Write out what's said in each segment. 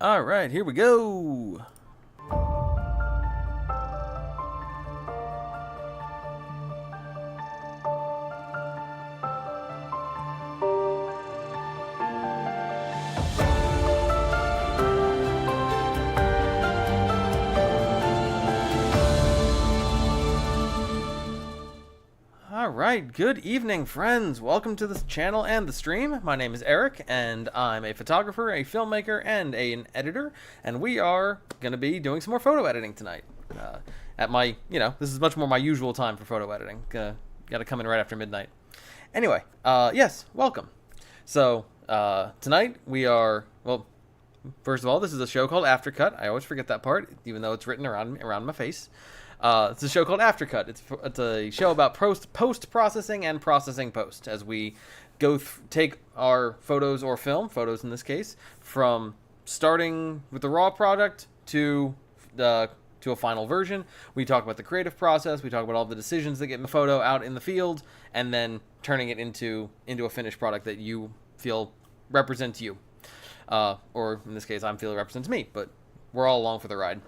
Alright, here we go. Alright, good evening, friends. Welcome to this channel and the stream. My name is Eric, and I'm a photographer, a filmmaker, and an editor, and we are going to be doing some more photo editing tonight. At my, this is much more my usual time for photo editing. Got to come in right after midnight. Anyway, yes, welcome. So, tonight we are, well, first of all, this is a show called AfterCut. I always forget that part, even though it's written around my face. It's a show called AfterCut. It's a show about post-processing and processing post, as we go take our photos or film, photos in this case, from starting with the raw product to a final version. We talk about the creative process. We talk about all the decisions that get in the photo out in the field, and then turning it into a finished product that you feel represents you. Or in this case, I feel it represents me, but we're all along for the ride.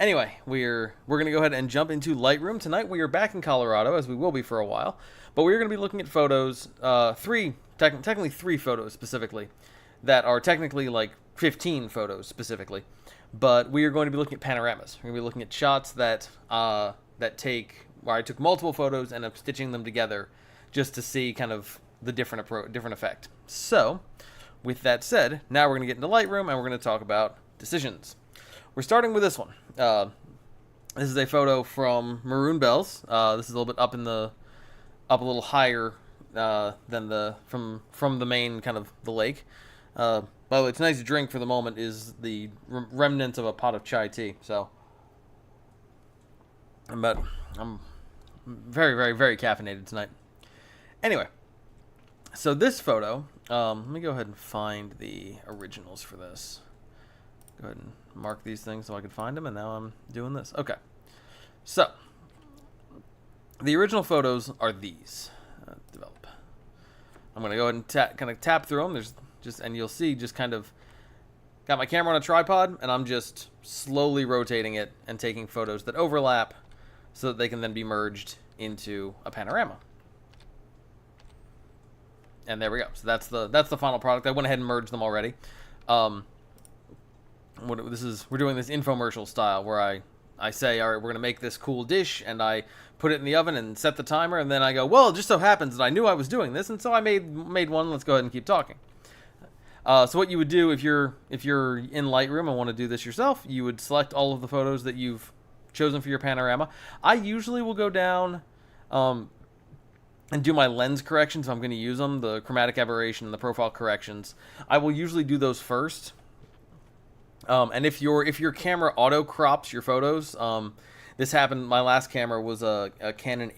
Anyway, we're going to go ahead and jump into Lightroom. Tonight we are back in Colorado, as we will be for a while, but we're going to be looking at photos, technically three photos specifically, that are technically like 15 photos specifically, but we are going to be looking at panoramas. We're going to be looking at shots where I took multiple photos and I'm stitching them together just to see kind of the different effect. So, with that said, now we're going to get into Lightroom and we're going to talk about decisions. We're starting with this one. This is a photo from Maroon Bells. This is a little bit up a little higher than from the main kind of the lake. By the way, tonight's drink for the moment is the remnant of a pot of chai tea. So, but I'm very, very, very caffeinated tonight. Anyway, so this photo. Let me go ahead and find the originals for this. Go ahead and mark these things so I can find them, and now I'm doing this. Okay, so the original photos are these. Develop. I'm gonna go ahead and kind of tap through them. And you'll see just kind of got my camera on a tripod, and I'm just slowly rotating it and taking photos that overlap, so that they can then be merged into a panorama. And there we go. So that's the final product. I went ahead and merged them already. We're doing this infomercial style where I say, all right, we're going to make this cool dish, and I put it in the oven and set the timer, and then I go, well, it just so happens that I knew I was doing this, and so I made one. Let's go ahead and keep talking. So what you would do if you're in Lightroom and want to do this yourself, you would select all of the photos that you've chosen for your panorama. I usually will go down and do my lens corrections if I'm going to use them, the chromatic aberration and the profile corrections. I will usually do those first. And if your camera auto crops your photos, this happened. My last camera was a Canon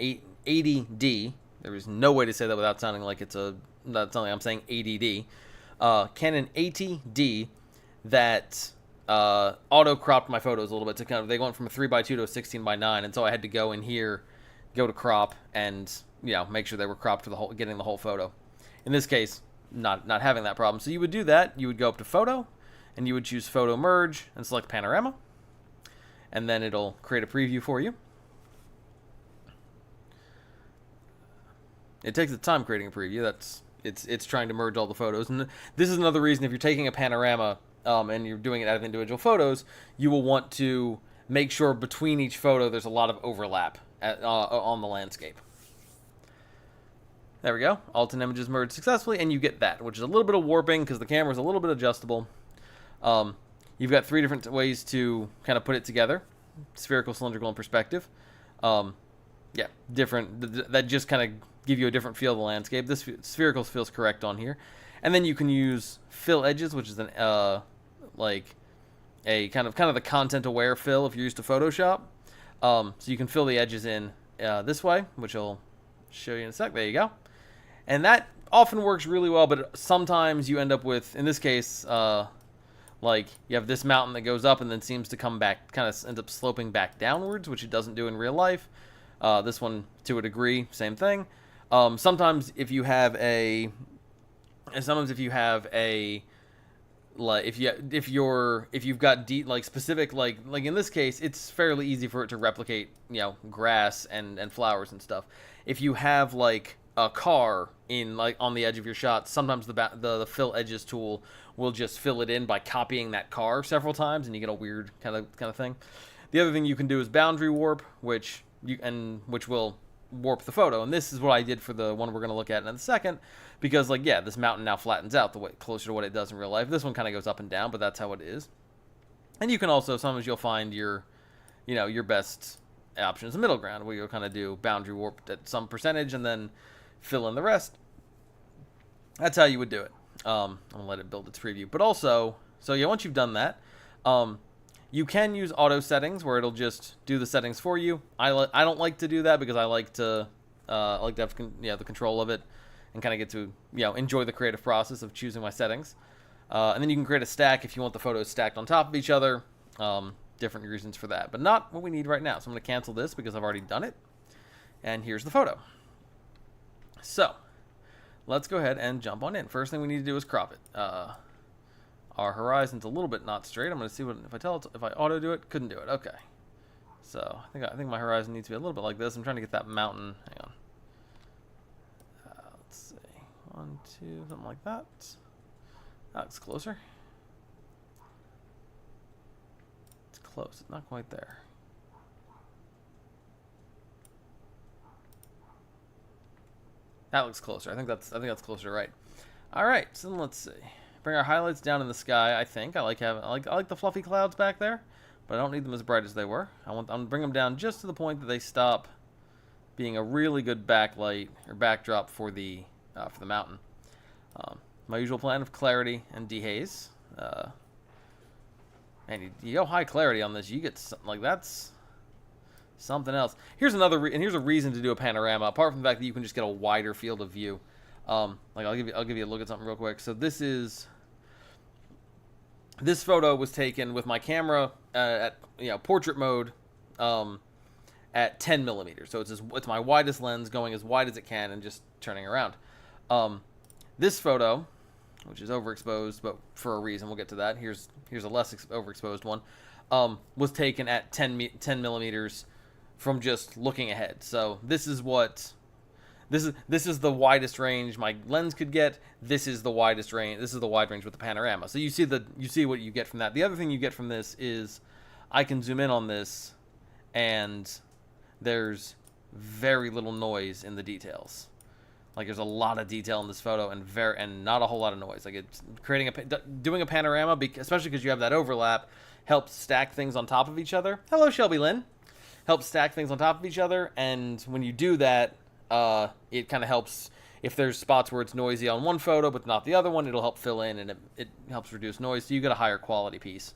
80D. There is no way to say that without sounding like I'm saying ADD. Canon 80D that auto cropped my photos a little bit to kind of, they went from a 3x2 to a 16:9, and so I had to go in here, go to crop, and make sure they were cropped for getting the whole photo. In this case, not having that problem. So you would do that. You would go up to photo, and you would choose Photo Merge and select Panorama. And then it'll create a preview for you. It takes its time creating a preview. It's trying to merge all the photos. And this is another reason, if you're taking a panorama and you're doing it out of individual photos, you will want to make sure between each photo there's a lot of overlap on the landscape. There we go. Alt and images merged successfully, and you get that, which is a little bit of warping because the camera is a little bit adjustable. You've got three different ways to kind of put it together: spherical, cylindrical, and perspective. Different. That just kind of give you a different feel of the landscape. This spherical feels correct on here, and then you can use fill edges, which is like a kind of the content-aware fill if you're used to Photoshop. So you can fill the edges in this way, which I'll show you in a sec. There you go, and that often works really well. But sometimes you end up with, in this case, like you have this mountain that goes up and then seems to come back, kind of ends up sloping back downwards, which it doesn't do in real life. This one, to a degree, same thing. Sometimes if you have a like if you've got like specific like in this case, it's fairly easy for it to replicate, you know, grass and flowers and stuff. If you have like a car in like on the edge of your shot, sometimes the fill edges tool will just fill it in by copying that car several times, and you get a weird kind of thing. The other thing you can do is boundary warp, which will warp the photo, and this is what I did for the one we're going to look at in a second, because like, yeah, this mountain now flattens out the way closer to what it does in real life. This one kind of goes up and down, but that's how it is. And you can also, sometimes you'll find your, you know, your best option is a middle ground, where you'll kind of do boundary warp at some percentage and then fill in the rest. That's how you would do it. I'm gonna let it build its preview, but also, so yeah, once you've done that, you can use auto settings where it'll just do the settings for you. I don't like to do that because I like to have the control of it and kind of get to, you know, enjoy the creative process of choosing my settings. And then you can create a stack if you want the photos stacked on top of each other. Different reasons for that, but not what we need right now. So I'm going to cancel this because I've already done it. And here's the photo. So let's go ahead and jump on in. First thing we need to do is crop it. Our horizon's a little bit not straight. I'm going to see what if I auto do it. Couldn't do it. Okay. So I think my horizon needs to be a little bit like this. I'm trying to get that mountain. Hang on. Let's see. 1, 2, something like that. That looks closer. It's close. It's not quite there. That looks closer. I think that's closer to right. All right. So then let's see. Bring our highlights down in the sky. I like the fluffy clouds back there, but I don't need them as bright as they were. I'm gonna bring them down just to the point that they stop being a really good backlight or backdrop for the mountain. My usual plan of clarity and dehaze. Man, you go high clarity on this, you get something like that's something else. Here's here's a reason to do a panorama, apart from the fact that you can just get a wider field of view. Like I'll give you a look at something real quick. So this photo was taken with my camera at, you know, portrait mode at 10 millimeters. So it's my widest lens, going as wide as it can and just turning around. This photo, which is overexposed, but for a reason, we'll get to that. Here's a less overexposed one. Was taken at 10 millimeters from just looking ahead. So this is the widest range my lens could get. This is the widest range. This is the wide range with the panorama. So you see what you get from that. The other thing you get from this is I can zoom in on this, and there's very little noise in the details. Like there's a lot of detail in this photo, and not a whole lot of noise. Like it's doing a panorama, especially because you have that overlap, helps stack things on top of each other. Hello, Shelby Lynn. Helps stack things on top of each other, and when you do that, it kind of helps if there's spots where it's noisy on one photo but not the other one. It'll help fill in, and it helps reduce noise, so you get a higher quality piece.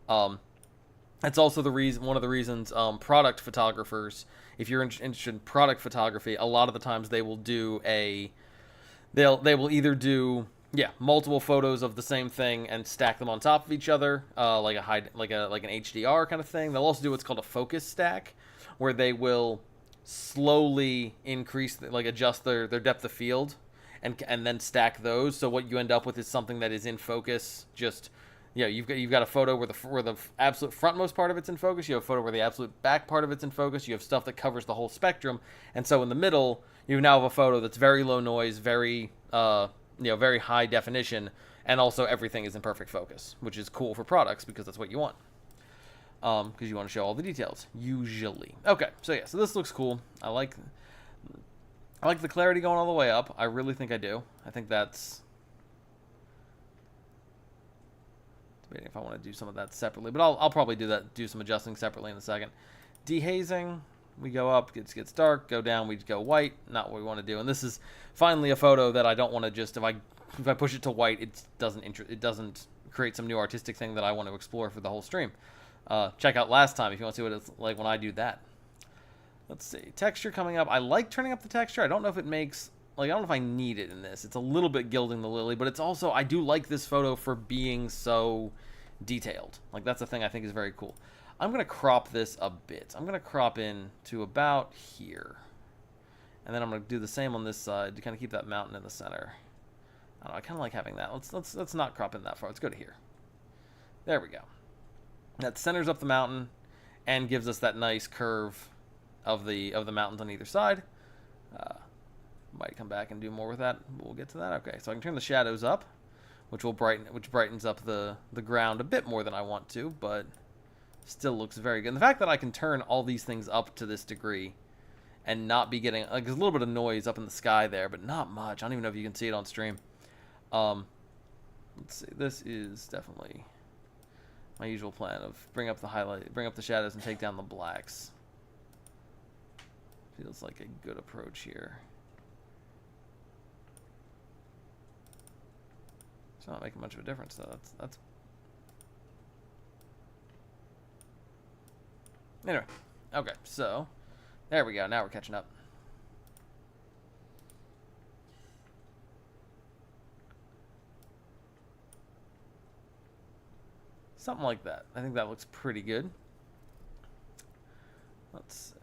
That's also one of the reasons product photographers, if you're interested in product photography, a lot of the times they will do they will either do multiple photos of the same thing and stack them on top of each other, like an HDR kind of thing. They'll also do what's called a focus stack, where they will slowly increase, adjust their depth of field, and then stack those. So what you end up with is something that is in focus. Just you've got a photo where the absolute frontmost part of it's in focus. You have a photo where the absolute back part of it's in focus. You have stuff that covers the whole spectrum, and so in the middle you now have a photo that's very low noise, very very high definition, and also everything is in perfect focus, which is cool for products because that's what you want. Because you want to show all the details, usually. Okay, so so this looks cool. I like the clarity going all the way up. I really think I do. I think that's... debating if I want to do some of that separately, but I'll probably do some adjusting separately in a second. Dehazing, we go up, it gets dark, go down, we go white. Not what we want to do. And this is finally a photo that I don't want to just, if I push it to white, it doesn't create some new artistic thing that I want to explore for the whole stream. Check out last time if you want to see what it's like when I do that. Let's see. Texture coming up. I like turning up the texture. I don't know if it makes... I don't know if I need it in this. It's a little bit gilding the lily, but it's also... I do like this photo for being so detailed. That's the thing I think is very cool. I'm going to crop this a bit. I'm going to crop in to about here. And then I'm going to do the same on this side to kind of keep that mountain in the center. I don't know, I kind of like having that. Let's not crop in that far. Let's go to here. There we go. That centers up the mountain and gives us that nice curve of the mountains on either side. Might come back and do more with that. We'll get to that. Okay, so I can turn the shadows up, which brightens up the ground a bit more than I want to, but still looks very good. And the fact that I can turn all these things up to this degree and not be getting, like, there's a little bit of noise up in the sky there, but not much. I don't even know if you can see it on stream. Let's see. This is definitely my usual plan of bring up the shadows and take down the blacks. Feels like a good approach here. It's not making much of a difference though. That's anyway. Okay, so there we go. Now we're catching up. Something like that. I think that looks pretty good. Let's see.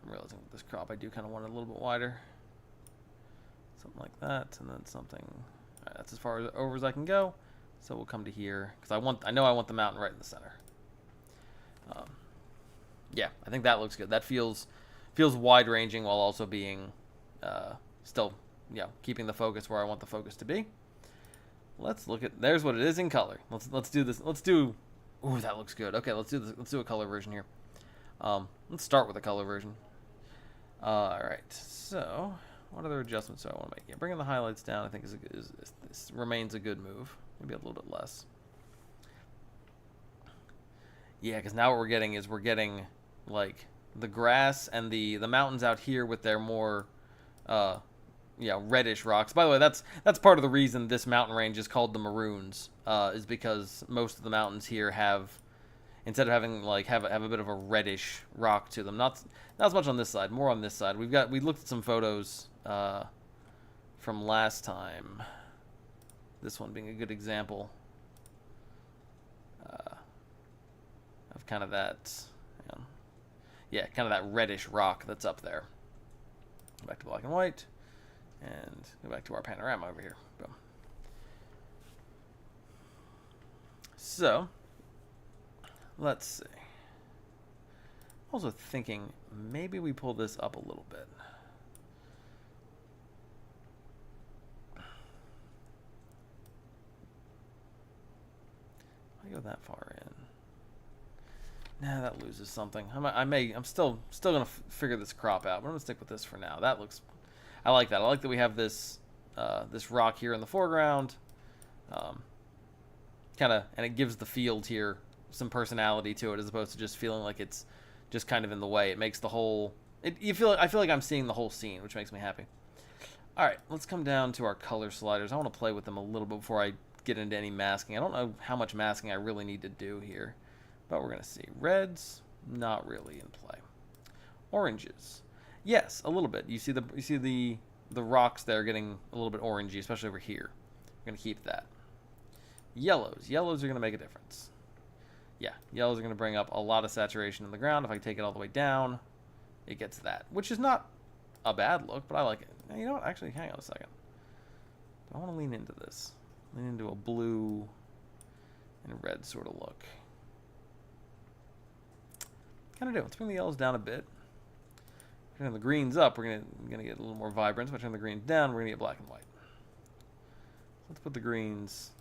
I'm realizing with this crop I do kind of want it a little bit wider. Something like that, and then something. All right, that's as far over as I can go. So we'll come to here because I know I want the mountain right in the center. Yeah, I think that looks good. That feels wide ranging while also being still, keeping the focus where I want the focus to be. Let's look at. There's what it is in color. Let's do this. Let's do. Ooh, that looks good. Okay, let's do this. Let's do a color version here. Let's start with a color version. All right. So, what other adjustments do I want to make? Yeah, bringing the highlights down, I think remains a good move. Maybe a little bit less. Yeah, because now what we're getting is like the grass and the mountains out here with their more reddish rocks. By the way, that's part of the reason this mountain range is called the Maroons, is because most of the mountains here have, instead of having have a bit of a reddish rock to them. Not as much on this side, more on this side. We looked at some photos from last time. This one being a good example of kind of that, kind of that reddish rock that's up there. Go back to black and white, and go back to our panorama over here. Boom. So, let's see. Also thinking maybe we pull this up a little bit. Go that far in. Nah, that loses something. I'm still gonna figure this crop out, but I'm gonna stick with this for now. That looks, I like that. I like that we have this this rock here in the foreground, and it gives the field here some personality to it, as opposed to just feeling like it's just kind of in the way. It makes the whole. I feel like I'm seeing the whole scene, which makes me happy. All right, let's come down to our color sliders. I want to play with them a little bit before I get into any masking. I don't know how much masking I really need to do here, but we're gonna see. Reds, not really in play. Oranges, yes, a little bit. You see the rocks there getting a little bit orangey, especially over here. We're gonna keep that. Yellows are gonna make a difference. Yeah, yellows are gonna bring up a lot of saturation in the ground. If I take it all the way down, it gets that, which is not a bad look, but I like it. Now, you know what? Actually, hang on a second. I want to lean into this. Lean into a blue and red sort of look. Kind of do. Let's bring the yellows down a bit. Turn the greens up. We're gonna get a little more vibrance. If I turn the greens down, we're gonna get black and white. Let's put the greens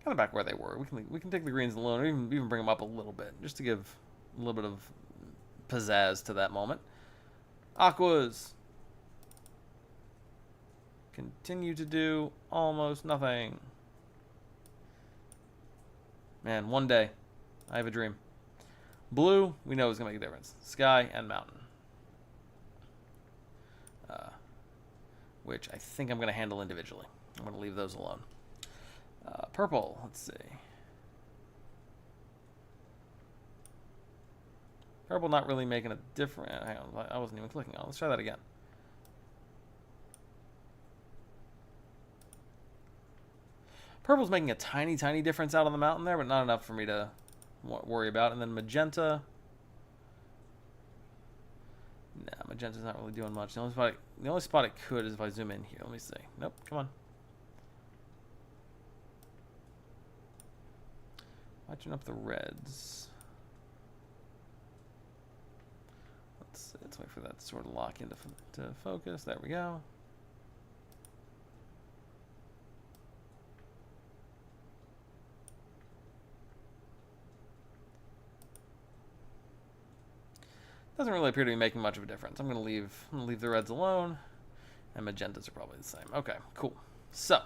kind of back where they were. We can take the greens alone, or even bring them up a little bit, just to give a little bit of pizzazz to that moment. Aquas continue to do almost nothing. Man, one day I have a dream. Blue, we know is gonna make a difference. Sky and mountain, which I think I'm gonna handle individually. I'm gonna leave those alone. Purple, let's see. Purple not really making a difference. Hang on, I wasn't even clicking on it. Let's try that again. Purple's making a tiny, tiny difference out on the mountain there, but not enough for me to worry about. And then magenta. Nah, magenta's not really doing much. The only spot it could is if I zoom in here. Let me see. Nope, come on. Watching up the reds. Let's wait for that to sort of lock into to focus. There we go. Doesn't really appear to be making much of a difference. I'm gonna leave the reds alone, and magentas are probably the same. Okay, cool. So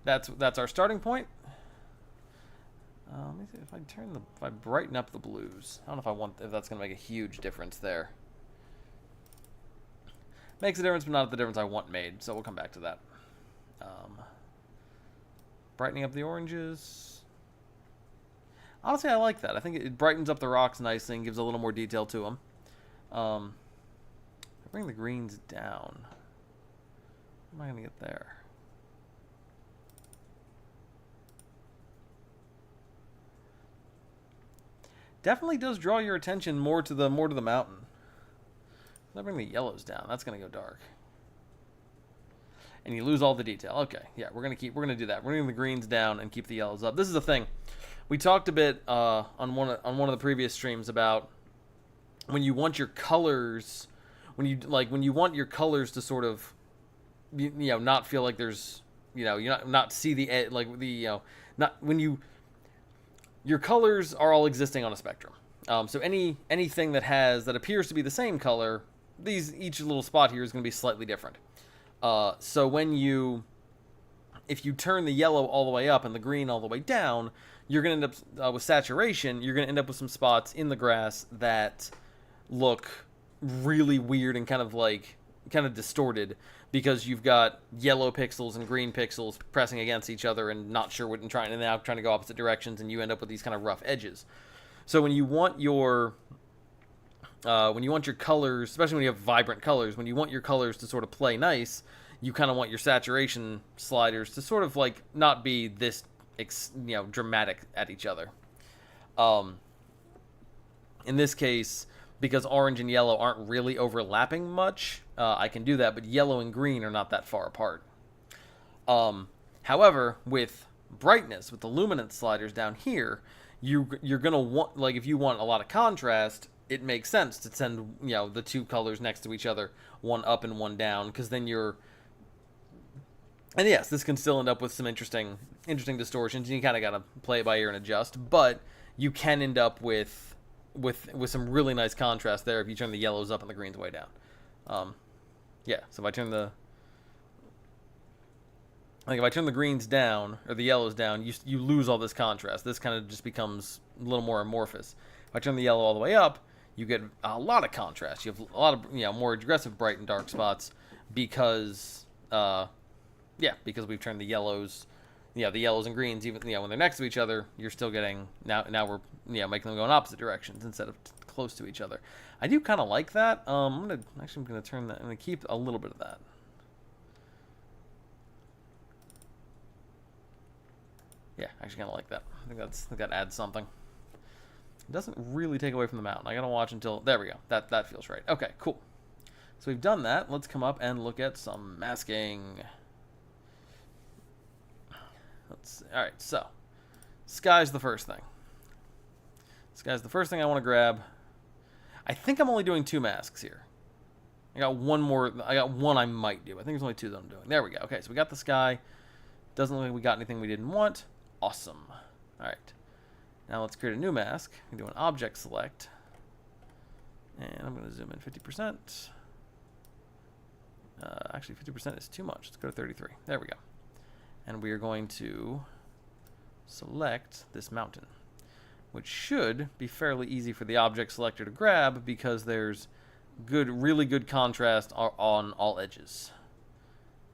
that's our starting point. Let me see if I brighten up the blues. I don't know if that's gonna make a huge difference there. Makes a difference, but not the difference I want made. So we'll come back to that. Brightening up the oranges. Honestly, I like that. I think it brightens up the rocks nicely and gives a little more detail to them. I bring the greens down. How am I gonna get there? Definitely does draw your attention more to the mountain. I bring the yellows down. That's gonna go dark, and you lose all the detail. Okay, yeah, we're gonna do that. We're gonna bring the greens down and keep the yellows up. This is the thing. We talked a bit on one of the previous streams about when you want your colors, when you want your colors to sort of, not feel like there's, you not see the like the not when your colors are all existing on a spectrum. So anything that appears to be the same color, each little spot here is going to be slightly different. So if you turn the yellow all the way up and the green all the way down, you're going to end up with saturation. You're going to end up with some spots in the grass that look really weird and kind of distorted, because you've got yellow pixels and green pixels pressing against each other and not sure what, and now trying to go opposite directions, and you end up with these kind of rough edges. So when you want your colors, especially when you have vibrant colors, when you want your colors to sort of play nice, you kind of want your saturation sliders to sort of like not be this dramatic at each other. In this case, because orange and yellow aren't really overlapping much, I can do that, but yellow and green are not that far apart. However, with brightness, with the luminance sliders down here, you're going to want, like if you want a lot of contrast, it makes sense to send, the two colors next to each other, one up and one down, because then and yes, this can still end up with some interesting distortions, and you kind of got to play it by ear and adjust, but you can end up with some really nice contrast there if you turn the yellows up and the greens way down. Yeah, so if I turn the greens down or the yellows down, you lose all this contrast. This kind of just becomes a little more amorphous. If I turn the yellow all the way up, you get a lot of contrast. You have a lot of more aggressive bright and dark spots because we've turned the yellows. The yellows and greens, even when they're next to each other, you're still getting now we're making them go in opposite directions instead of close to each other. I do kind of like that. I'm gonna turn that. I'm gonna keep a little bit of that. Yeah, actually kind of like that. I think that adds something. It doesn't really take away from the mountain. I gotta watch until there we go. That feels right. Okay, cool. So we've done that. Let's come up and look at some masking. Alright, so sky's the first thing. Sky's the first thing I want to grab. I think I'm only doing 2 masks here. I got one I might do. I think there's only 2 that I'm doing. There we go. Okay, so we got the sky. Doesn't look like we got anything we didn't want. Awesome. Alright. Now let's create a new mask. We can do an object select. And I'm going to zoom in 50%. Actually, 50% is too much. Let's go to 33. There we go. And we are going to select this mountain, which should be fairly easy for the object selector to grab because there's really good contrast on all edges.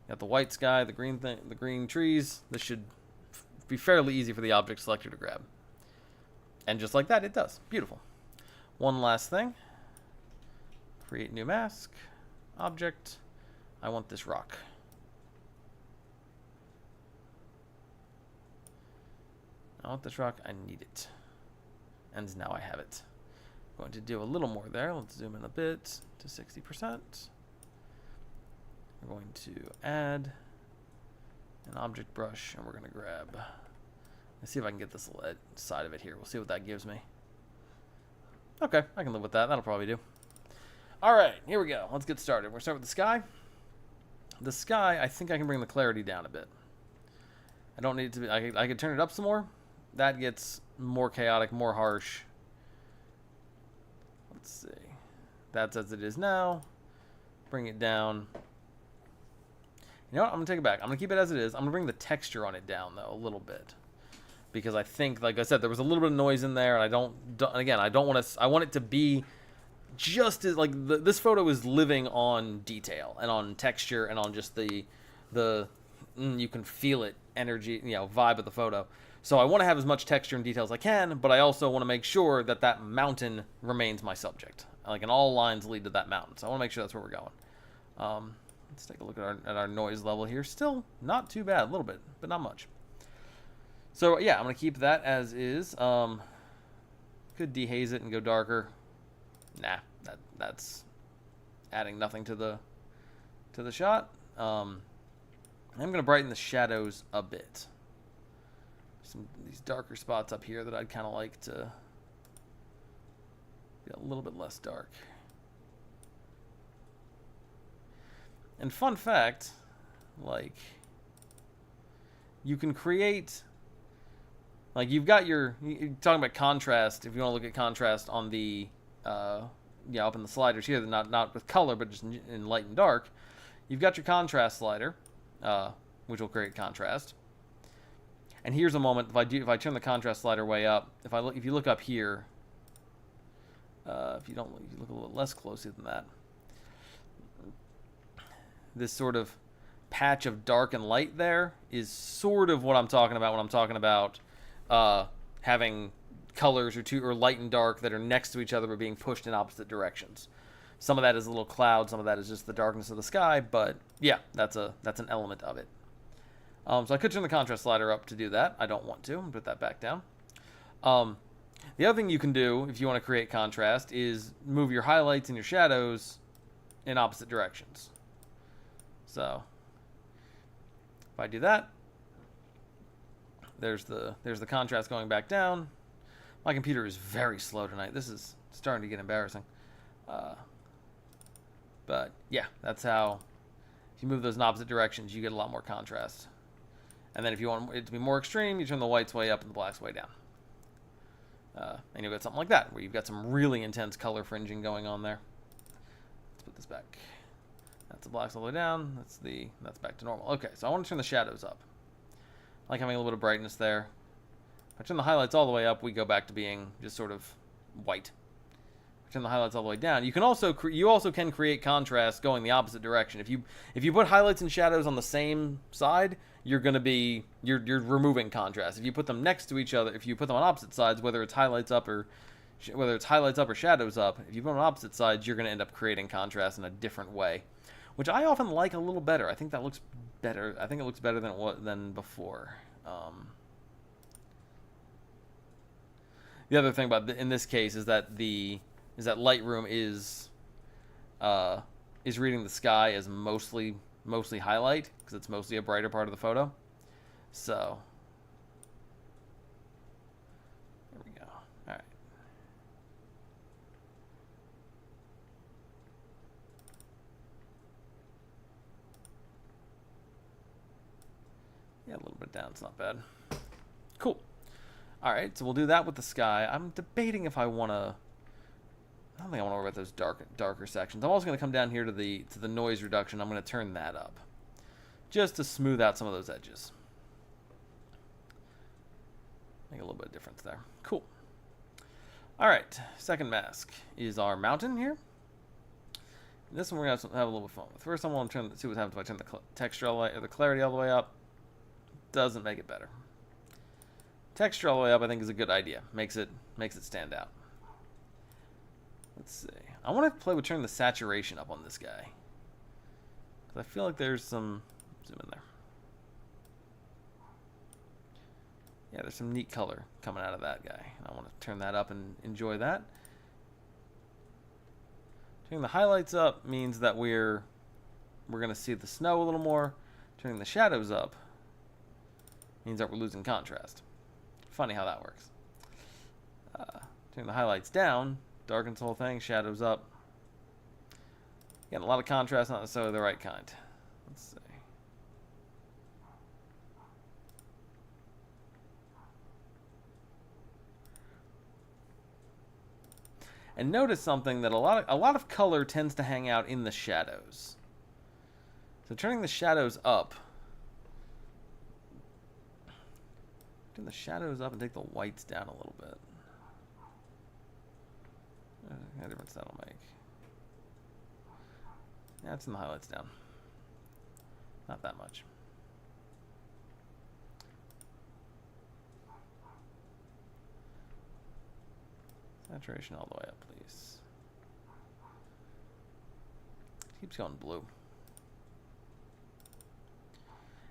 Got the white sky, the green trees. This should be fairly easy for the object selector to grab. And just like that, it does. Beautiful. One last thing. Create new mask. Object. I want this rock. I want this rock. I need it. And now I have it. Going to do a little more there. Let's zoom in a bit to 60%. We're going to add an object brush, and we're going to grab. Let's see if I can get this side of it here. We'll see what that gives me. Okay, I can live with that. That'll probably do. All right, here we go. Let's get started. We're going to start with the sky. The sky, I think I can bring the clarity down a bit. I don't need it to be. I could turn it up some more. That gets more chaotic, more harsh. Let's see. That's as it is now. Bring it down. You know what? I'm going to take it back. I'm going to keep it as it is. I'm going to bring the texture on it down, though, a little bit. Because I think, like I said, there was a little bit of noise in there. And I don't again, I don't want to. I want it to be just as, like, this photo is living on detail and on texture and on just the you can feel it, energy, vibe of the photo. So I want to have as much texture and detail as I can, but I also want to make sure that that mountain remains my subject. Like, and all lines lead to that mountain. So I want to make sure that's where we're going. Let's take a look at our noise level here. Still not too bad, a little bit, but not much. So yeah, I'm going to keep that as is. Could dehaze it and go darker. Nah, that's adding nothing to the shot. I'm going to brighten the shadows a bit. These darker spots up here that I'd kind of like to be a little bit less dark. And fun fact, like, you can create, like, you've got you're talking about contrast. If you want to look at contrast on the up in the sliders here, not with color, but just in light and dark, you've got your contrast slider, which will create contrast. And here's a moment, if I turn the contrast slider way up, if you look up here, if you look a little less closely than that, this sort of patch of dark and light there is sort of what I'm talking about when I'm talking about having colors or light and dark that are next to each other but being pushed in opposite directions. Some of that is a little cloud, some of that is just the darkness of the sky, but yeah, that's an element of it. So I could turn the contrast slider up to do that. I don't want to. Put that back down. The other thing you can do if you want to create contrast is move your highlights and your shadows in opposite directions. So if I do that, there's the contrast going back down. My computer is very slow tonight. This is starting to get embarrassing. But yeah, that's how, if you move those in opposite directions, you get a lot more contrast. And then if you want it to be more extreme, you turn the whites way up and the blacks way down. And you'll get something like that, where you've got some really intense color fringing going on there. Let's put this back. That's the blacks all the way down. That's back to normal. Okay, so I want to turn the shadows up. I like having a little bit of brightness there. If I turn the highlights all the way up, we go back to being just sort of white. If I turn the highlights all the way down, you also can create contrast going the opposite direction. If you put highlights and shadows on the same side, you're removing contrast. If you put them next to each other, if you put them on opposite sides, whether it's highlights up or shadows up, if you put them on opposite sides, you're going to end up creating contrast in a different way, which I often like a little better. I think that looks better. I think it looks better than before. The other thing in this case is that Lightroom is reading the sky as mostly highlight, because it's mostly a brighter part of the photo. So there we go. All right. Yeah, a little bit down. It's not bad. Cool. All right, so we'll do that with the sky. I'm debating if I want to. I don't think I want to worry about those darker sections. I'm also going to come down here to the noise reduction. I'm going to turn that up, just to smooth out some of those edges. Make a little bit of difference there. Cool. All right, second mask is our mountain here. This one we're going to have a little bit of fun with. First, I want to see what happens if I turn the texture all the way, or the clarity all the way up. Doesn't make it better. Texture all the way up, I think, is a good idea. Makes it stand out. Let's see. I want to play with turning the saturation up on this guy, because I feel like there's some. Zoom in there. Yeah, there's some neat color coming out of that guy. I want to turn that up and enjoy that. Turning the highlights up means that we're going to see the snow a little more. Turning the shadows up means that we're losing contrast. Funny how that works. Turning the highlights down darkens the whole thing. Shadows up. Getting a lot of contrast, not necessarily the right kind. Let's see. And notice something, that a lot of color tends to hang out in the shadows. So turning the shadows up. Turn the shadows up and take the whites down a little bit. What difference that'll make. Yeah, it's in the highlights down. Not that much. Saturation all the way up, please. Keeps going blue.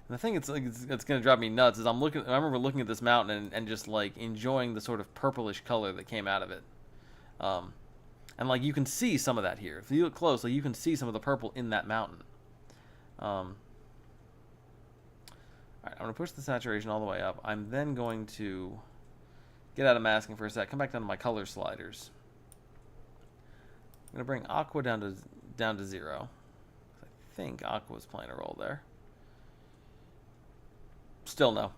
And the thing it's going to drive me nuts is I remember looking at this mountain and just like enjoying the sort of purplish color that came out of it. And like you can see some of that here. If you look closely, you can see some of the purple in that mountain. Alright, I'm going to push the saturation all the way up. I'm then going to get out of masking for a sec. Come back down to my color sliders. I'm going to bring aqua down to 0. I think aqua is playing a role there. Still no.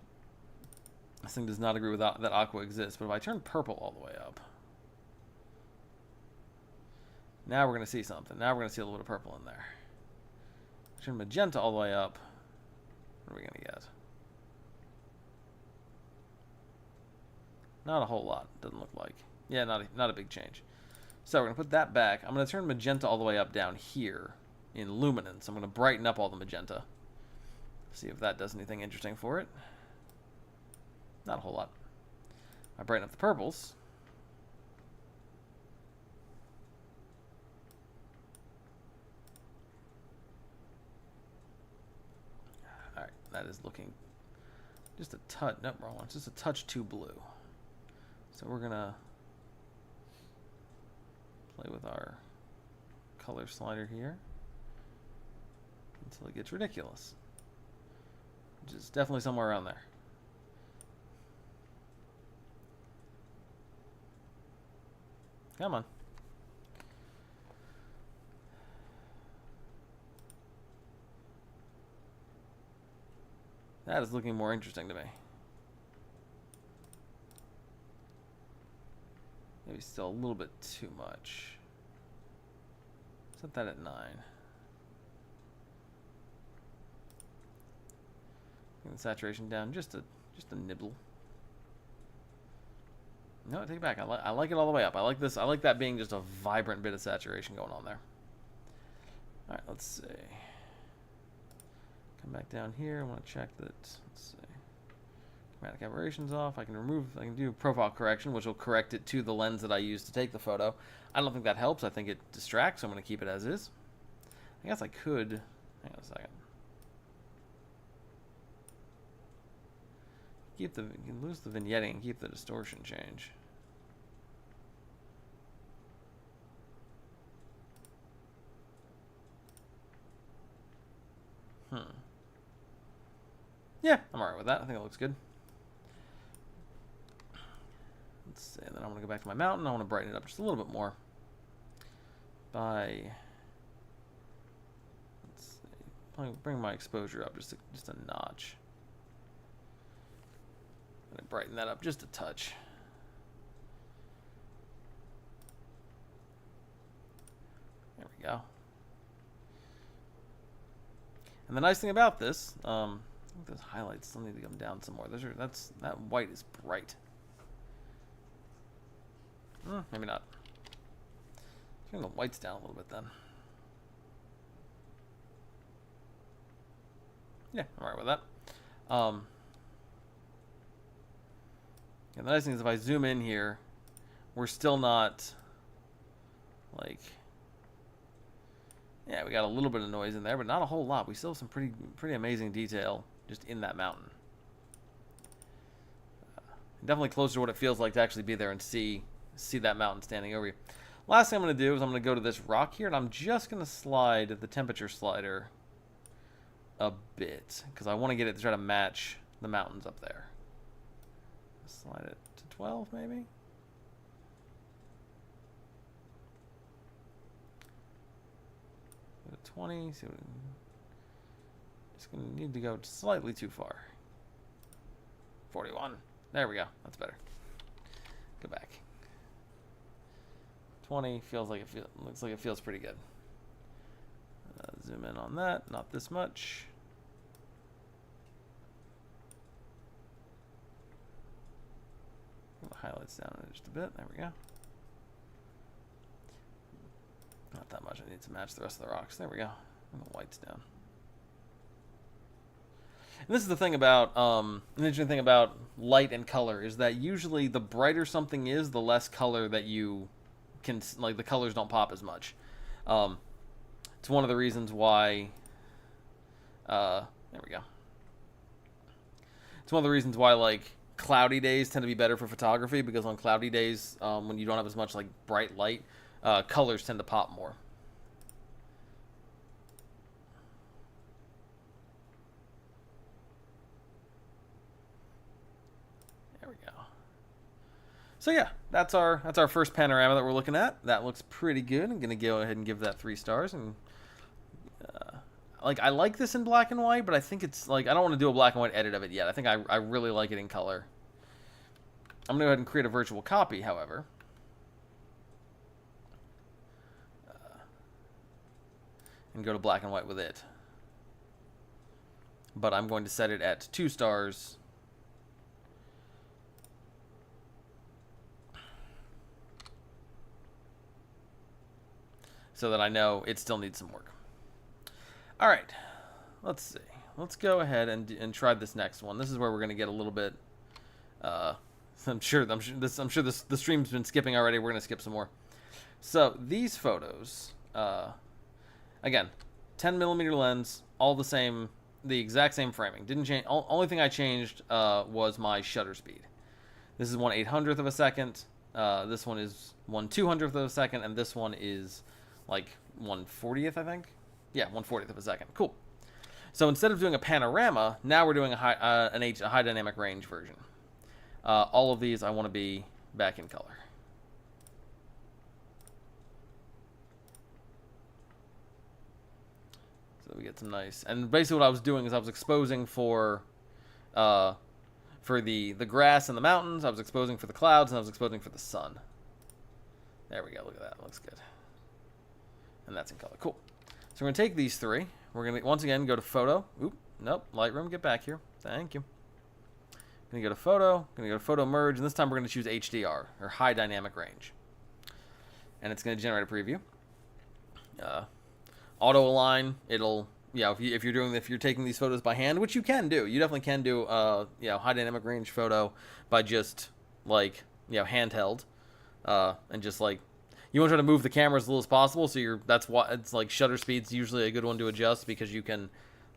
This thing does not agree with that aqua exists. But if I turn purple all the way up, now we're going to see something. Now we're going to see a little bit of purple in there. Turn magenta all the way up. What are we going to get? Not a whole lot, doesn't look like. Yeah, not a big change. So we're going to put that back. I'm going to turn magenta all the way up down here in luminance. I'm going to brighten up all the magenta. See if that does anything interesting for it. Not a whole lot. I brighten up the purples. Alright, that is looking just a touch, nope, wrong one. It's just a touch too blue. So we're gonna play with our color slider here until it gets ridiculous. Which is definitely somewhere around there. Come on. That is looking more interesting to me. Maybe still a little bit too much. Set that at 9. Bring the saturation down just a nibble. No, take it back. I like it all the way up. I like this. I like that being just a vibrant bit of saturation going on there. All right, let's see. Come back down here. I want to check that. Let's see. Chromatic aberrations off. I can do profile correction, which will correct it to the lens that I used to take the photo. I don't think that helps. I think it distracts, so I'm going to keep it as is. I guess I could. Hang on a second. You can lose the vignetting and keep the distortion change. Yeah, I'm alright with that. I think it looks good. Let's see, and then I'm going to go back to my mountain. I want to brighten it up just a little bit more. Let's see, bring my exposure up just a notch. I'm going to brighten that up just a touch. There we go. And the nice thing about this, I think those highlights still need to come down some more. That white is bright. Maybe not. Turn the whites down a little bit then. Yeah, I'm alright with that. And the nice thing is if I zoom in here, we're still not like, yeah, we got a little bit of noise in there, but not a whole lot. We still have some pretty amazing detail just in that mountain. Definitely closer to what it feels like to actually be there and see that mountain standing over you. Last thing I'm going to do is I'm going to go to this rock here, and I'm just going to slide the temperature slider a bit, because I want to get it to try to match the mountains up there. Slide it to 12, maybe? Go to 20. See what, just going to need to go slightly too far. 41. There we go. That's better. Go back. 20 feels like looks like it feels pretty good. Zoom in on that. Not this much. Put the highlights down just a bit. There we go. Not that much. I need to match the rest of the rocks. There we go. And the whites down. And this is the thing about, an interesting thing about light and color is that usually the brighter something is, the less color that you can, like, the colors don't pop as much. It's one of the reasons why, there we go. It's one of the reasons why, like, cloudy days tend to be better for photography, because on cloudy days, when you don't have as much, like, bright light, colors tend to pop more. So yeah, that's our first panorama that we're looking at. That looks pretty good. I'm gonna go ahead and give that 3 stars. And like, I like this in black and white, but I think it's like, I don't want to do a black and white edit of it yet. I think I really like it in color. I'm gonna go ahead and create a virtual copy, however. And go to black and white with it. But I'm going to set it at 2 stars. So that I know it still needs some work. All right, let's see. Let's go ahead and try this next one. This is where we're going to get a little bit. I'm sure the stream's been skipping already. We're going to skip some more. So these photos, again, 10mm lens, all the same, the exact same framing. Didn't change. Only thing I changed was my shutter speed. This is 1/800th of a second. This one is 1/200th of a second, and this one is like 1/40th, I think. Yeah, 1/40th of a second. Cool. So instead of doing a panorama, now we're doing a high dynamic range version. All of these I want to be back in color. So we get some nice. And basically what I was doing is I was exposing for the grass and the mountains. I was exposing for the clouds, and I was exposing for the sun. There we go. Look at that. Looks good. And that's in color. Cool. So we're going to take these 3. We're going to, once again, go to Photo. Oop, nope. Lightroom, get back here. Thank you. Going to go to Photo. Going to go to Photo Merge. And this time we're going to choose HDR, or High Dynamic Range. And it's going to generate a preview. Auto Align. It'll, if you're taking these photos by hand, which you can do. You definitely can do, High Dynamic Range photo by just, like, handheld. And just, like, you want to try to move the camera as little as possible, so that's why it's like shutter speed's usually a good one to adjust, because you can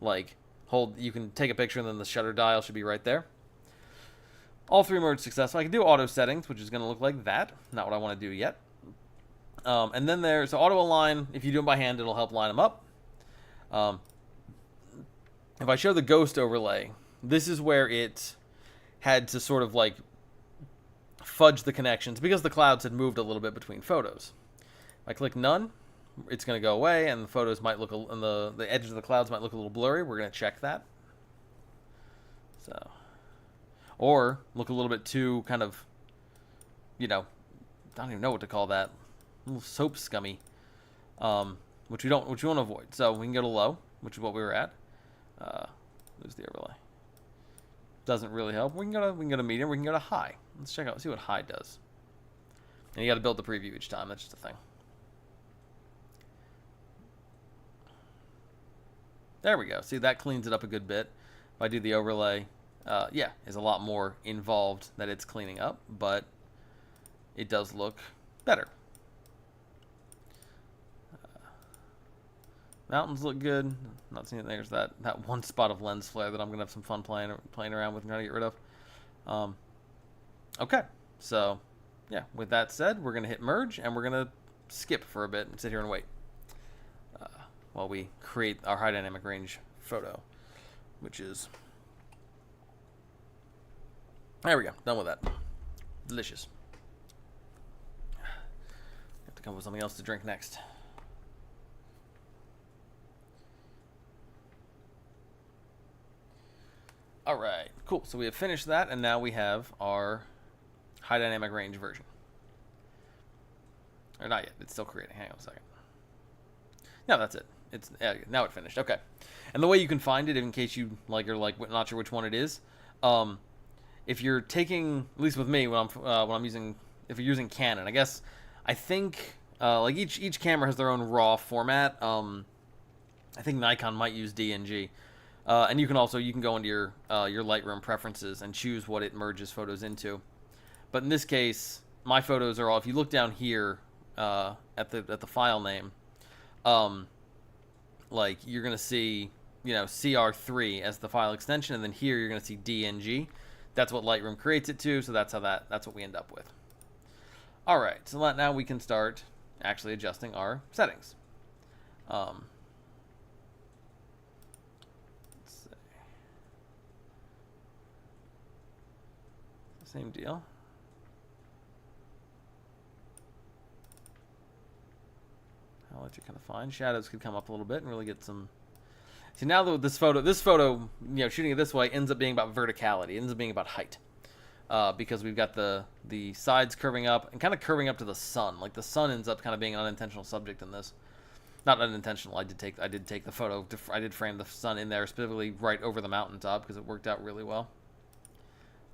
you can take a picture and then the shutter dial should be right there. All 3 merged successful. I can do auto settings, which is going to look like that. Not what I want to do yet. And then so auto align, if you do them by hand, it'll help line them up. If I show the ghost overlay, this is where it had to sort of like fudge the connections because the clouds had moved a little bit between photos. If I click none, it's going to go away, and the photos might look, and the edges of the clouds might look a little blurry. We're going to check that. So, or look a little bit too kind of, I don't even know what to call that, a little soap scummy, which we want to avoid. So we can go to low, which is what we were at. Lose the overlay. Doesn't really help. We can go to medium. We can go to high. Let's check out, see what high does. And you got to build the preview each time. That's just a thing. There we go. See, that cleans it up a good bit. If I do the overlay, is a lot more involved that it's cleaning up, but it does look better. Mountains look good. Not seeing there's that one spot of lens flare that I'm gonna have some fun playing around with and trying to get rid of. Okay, so yeah. With that said, we're gonna hit merge and we're gonna skip for a bit and sit here and wait while we create our high dynamic range photo, which is... There we go. Done with that. Delicious. Have to come up with something else to drink next. Alright, cool. So we have finished that, and now we have our high dynamic range version. Or not yet. It's still creating. Hang on a second. No, that's it. It's now it finished. Okay. And the way you can find it, in case you are not sure which one it is, if you're taking, at least with me, when I'm using, if you're using Canon, I think like each camera has their own RAW format. I think Nikon might use DNG. And you can go into your Lightroom preferences and choose what it merges photos into. But in this case, my photos are all, if you look down here at the file name, like you're gonna see, CR3 as the file extension, and then here you're gonna see DNG. That's what Lightroom creates it to, so that's what we end up with. All right, so now we can start actually adjusting our settings. Let's see. Same deal. I'll let you kind of find. Shadows could come up a little bit and really get some... See, now that this photo, shooting it this way ends up being about verticality. It ends up being about height. Because we've got the sides curving up and kind of curving up to the sun. Like the sun ends up kind of being an unintentional subject in this. Not unintentional. I did take the photo. I did frame the sun in there, specifically right over the mountaintop, because it worked out really well.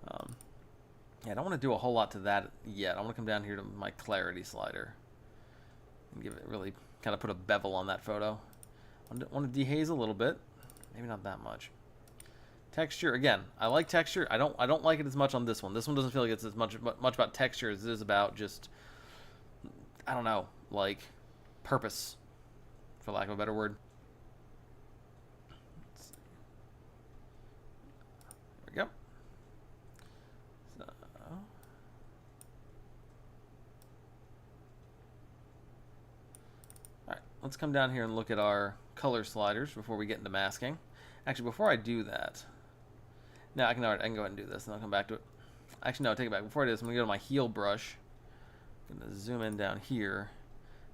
Yeah, I don't want to do a whole lot to that yet. I want to come down here to my clarity slider and give it really kind of put a bevel on that photo. I want to dehaze a little bit, maybe not that much. Texture, again, I like texture. I don't like it as much on this one. This one doesn't feel like it's as much about texture as it is about just, I don't know, like purpose, for lack of a better word. There we go. So, alright, let's come down here and look at our color sliders before we get into masking. Actually, before I do that, now I can go ahead and do this, and I'll come back to it. Actually, no, take it back. Before I do this, I'm going to go to my heal brush. I'm going to zoom in down here,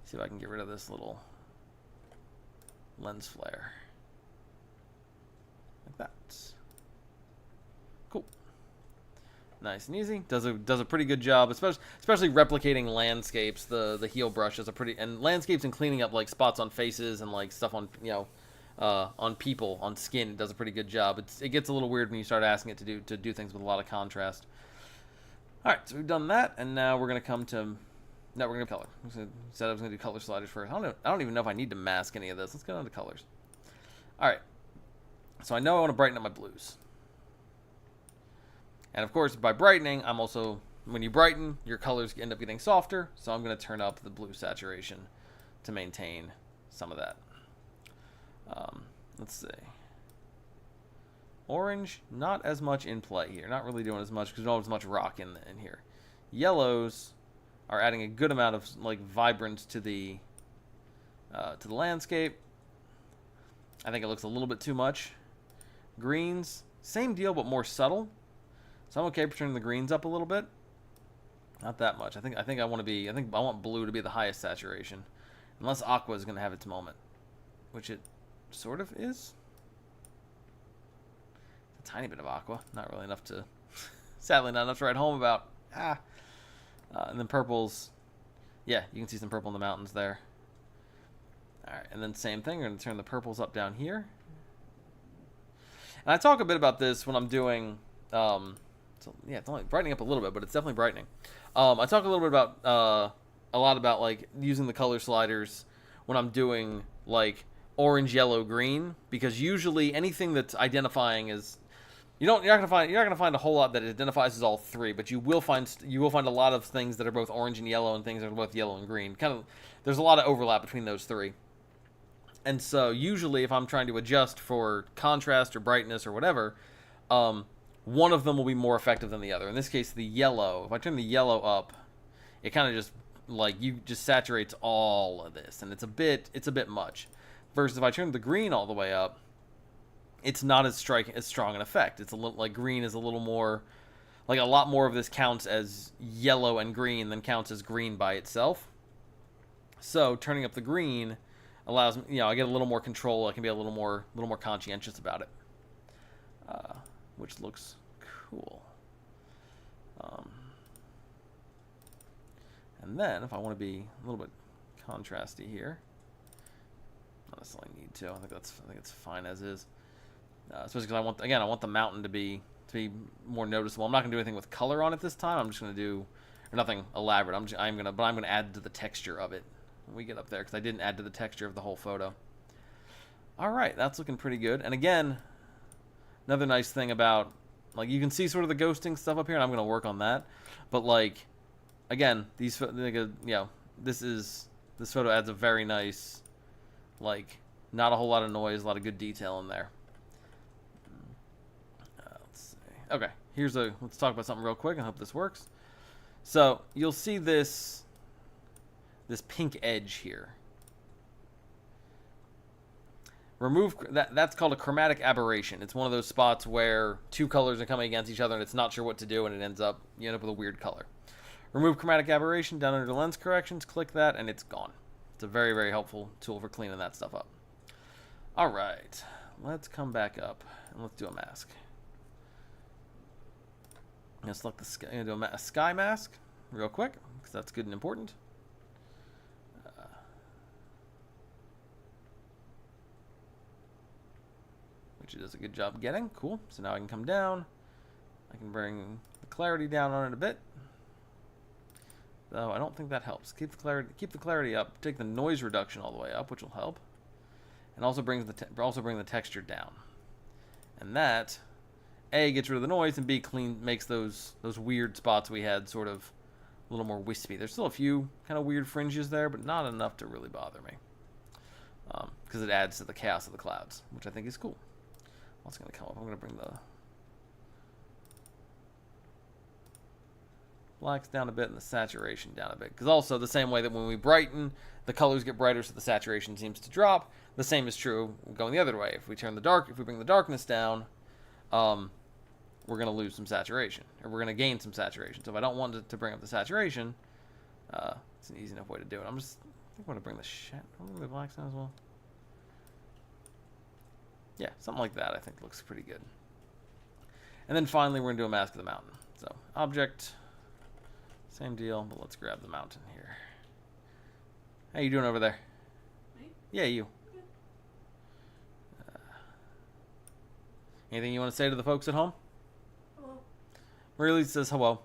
see if I can get rid of this little lens flare. Like that. Cool. Nice and easy. Does a pretty good job, especially replicating landscapes. The heal brush does a pretty, and landscapes and cleaning up like spots on faces and like stuff on on people, on skin. It does a pretty good job. It gets a little weird when you start asking it to do things with a lot of contrast. All right, so we've done that, and now we're gonna come to, now we're gonna color. Said I was gonna do color sliders first. I don't even know if I need to mask any of this. Let's get on to colors. All right, so I know I want to brighten up my blues. And of course, by brightening, I'm also, when you brighten, your colors end up getting softer, so I'm going to turn up the blue saturation to maintain some of that. Let's see. Orange, not as much in play here. Not really doing as much because we don't have as much rock in here. Yellows are adding a good amount of like vibrance to the landscape. I think it looks a little bit too much. Greens, same deal but more subtle. So I'm okay for turning the greens up a little bit. Not that much. I think I want blue to be the highest saturation. Unless aqua is going to have its moment, which it sort of is. A tiny bit of aqua, not really enough to, sadly not enough to write home about. And then purples, yeah, you can see some purple in the mountains there. All right, and then same thing. We're going to turn the purples up down here. And I talk a bit about this when I'm doing. So yeah, it's only brightening up a little bit, but it's definitely brightening. I talk a little bit about a lot about like using the color sliders when I'm doing like orange, yellow, green, because usually anything that's identifying as you're not gonna find a whole lot that identifies as all three, but you will find a lot of things that are both orange and yellow and things that are both yellow and green. Kind of, there's a lot of overlap between those three. And so usually if I'm trying to adjust for contrast or brightness or whatever, one of them will be more effective than the other. In this case, the yellow, if I turn the yellow up, it kind of just like you just saturates all of this, and it's a bit much. Versus if I turn the green all the way up, it's not as strong an effect. It's a little like green is a little more, like a lot more of this counts as yellow and green than counts as green by itself. So turning up the green allows me, I get a little more control. I can be a little more conscientious about it, which looks cool. And then if I want to be a little bit contrasty here, not necessarily need to. I think it's fine as is. Especially because I want the mountain to be more noticeable. I'm not gonna do anything with color on it this time. I'm just gonna do nothing elaborate. I'm gonna add to the texture of it when we get up there, because I didn't add to the texture of the whole photo. All right, that's looking pretty good. And again, another nice thing about, like, you can see sort of the ghosting stuff up here, and I'm gonna work on that. But like, again, this photo adds a very nice, like, not a whole lot of noise, a lot of good detail in there. Let's see. Okay, let's talk about something real quick. I hope this works. So you'll see this pink edge here. Remove that. That's called a chromatic aberration. It's one of those spots where two colors are coming against each other and it's not sure what to do, and you end up with a weird color. Remove chromatic aberration down under lens corrections. Click that and it's gone. It's a very, very helpful tool for cleaning that stuff up. All right, let's come back up and let's do a mask. I'm gonna select the sky. I'm gonna do a sky mask real quick because that's good and important. Which it does a good job getting. Cool. So now I can come down. I can bring the clarity down on it a bit. Though I don't think that helps. Keep the clarity up. Take the noise reduction all the way up, which will help. And also bring the texture down. And that, A, gets rid of the noise, and B, makes those weird spots we had sort of a little more wispy. There's still a few kind of weird fringes there, but not enough to really bother me. Because it adds to the chaos of the clouds, which I think is cool. What's going to come up? I'm going to bring the blacks down a bit and the saturation down a bit. Because also the same way that when we brighten, the colors get brighter, so the saturation seems to drop. The same is true going the other way. If we bring the darkness down, we're going to lose some saturation, or we're going to gain some saturation. So if I don't want to bring up the saturation, it's an easy enough way to do it. I think I'm going to bring the blacks down as well. Yeah, something like that I think looks pretty good. And then finally we're going to do a mask of the mountain. So object, same deal, but let's grab the mountain here. How you doing over there? Me? Yeah, you. Anything you want to say to the folks at home? Hello. Marie says hello.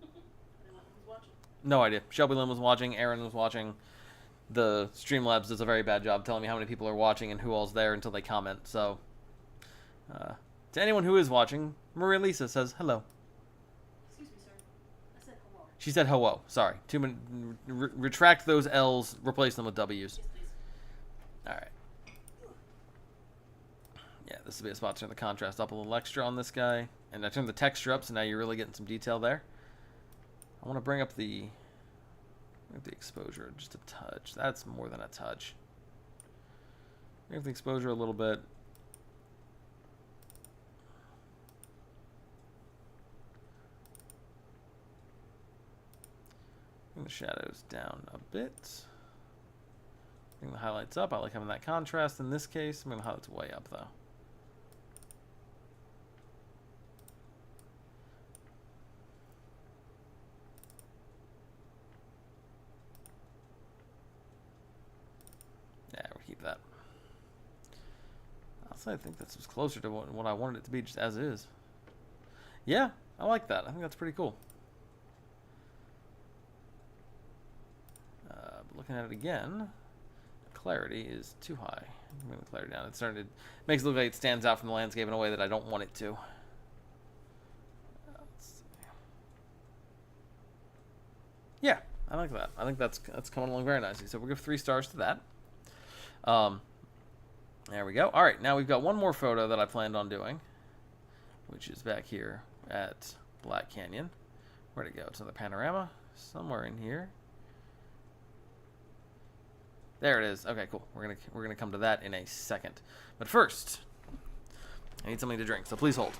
I don't know who's watching. No idea. Shelby Lynn was watching, Aaron was watching. The Streamlabs does a very bad job telling me how many people are watching and who all's there until they comment. So, to anyone who is watching, Maria Lisa says hello. Excuse me, sir. I said hello. She said hello. Sorry. Retract those L's, replace them with W's. Yes, please. All right. Yeah, this will be a spot to turn the contrast up a little extra on this guy. And I turned the texture up, so now you're really getting some detail there. I want to bring up the exposure just a touch. That's more than a touch. Bring up the exposure a little bit. Bring the shadows down a bit. Bring the highlights up. I like having that contrast in this case. I'm going to highlights way up though. Yeah, we'll keep that. I think this was closer to what I wanted it to be, just as is. Yeah, I like that. I think that's pretty cool. But looking at it again, clarity is too high. Bring the clarity down. It makes it look like it stands out from the landscape in a way that I don't want it to. Let's see. Yeah, I like that. I think that's coming along very nicely. So we'll give 3 stars to that. There we go. All right, now we've got one more photo that I planned on doing, which is back here at Black Canyon. Where'd it go? It's another panorama somewhere in here. There it is. Okay, cool. We're gonna come to that in a second. But first, I need something to drink, so please hold.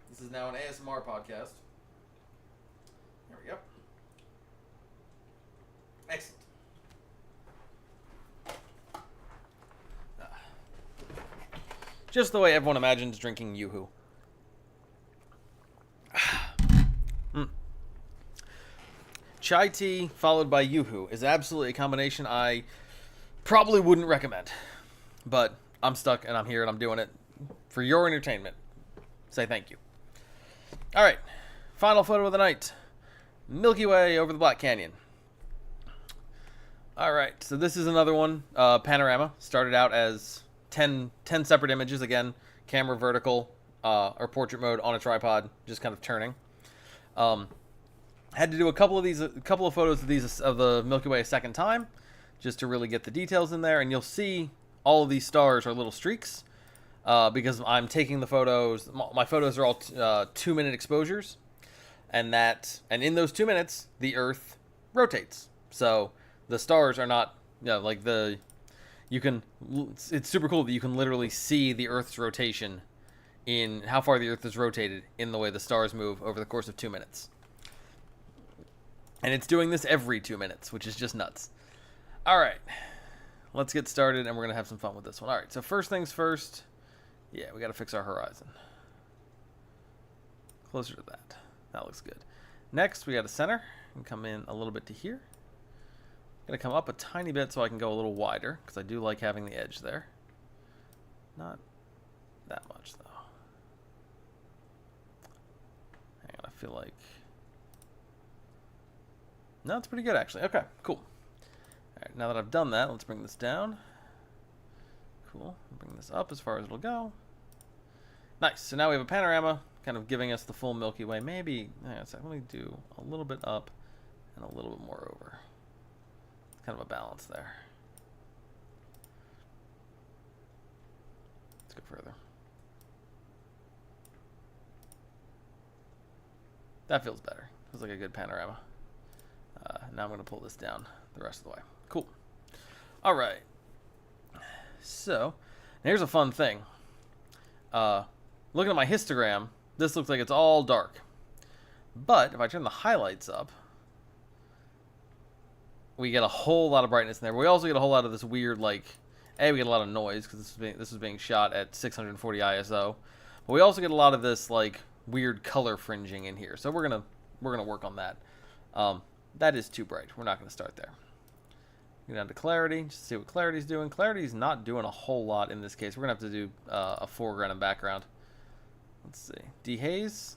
This is now an ASMR podcast. There we go. Excellent. Just the way everyone imagines drinking Yoo-hoo. Chai tea followed by Yoo-hoo is absolutely a combination I probably wouldn't recommend. But I'm stuck and I'm here and I'm doing it for your entertainment. Say thank you. Alright, final photo of the night. Milky Way over the Black Canyon. Alright, so this is another one. Panorama. Started out as 10 separate images. Again, camera vertical, or portrait mode on a tripod, just kind of turning. Had to do a couple of photos of these of the Milky Way a second time, just to really get the details in there. And you'll see all of these stars are little streaks, because I'm taking the photos. My photos are all 2-minute exposures, and in those 2 minutes, the Earth rotates. So the stars are not, like it's super cool that you can literally see the Earth's rotation in how far the Earth is rotated in the way the stars move over the course of 2 minutes. And it's doing this every 2 minutes, which is just nuts. All right, let's get started, and we're going to have some fun with this one. All right, so first things first. Yeah, we got to fix our horizon. Closer to that. That looks good. Next, we got to center and come in a little bit to here. Going to come up a tiny bit so I can go a little wider, because I do like having the edge there. Not that much, though. Hang on, I feel like... No, it's pretty good, actually. Okay, cool. All right, now that I've done that, let's bring this down. Cool. Bring this up as far as it'll go. Nice. So now we have a panorama kind of giving us the full Milky Way. Maybe, hang on a second, let me do a little bit up and a little bit more over. Kind of a balance there. Let's go further. That feels better. Feels like a good panorama. Now I'm going to pull this down the rest of the way. Cool. All right. So, here's a fun thing. Looking at my histogram, this looks like it's all dark. But if I turn the highlights up, we get a whole lot of brightness in there. We also get a whole lot of this weird, we get a lot of noise because this is being shot at 640 ISO. But we also get a lot of this weird color fringing in here. So we're gonna work on that. That is too bright. We're not gonna start there. Go down to clarity, just to see what clarity's doing. Clarity's not doing a whole lot in this case. We're gonna have to do a foreground and background. Let's see. Dehaze.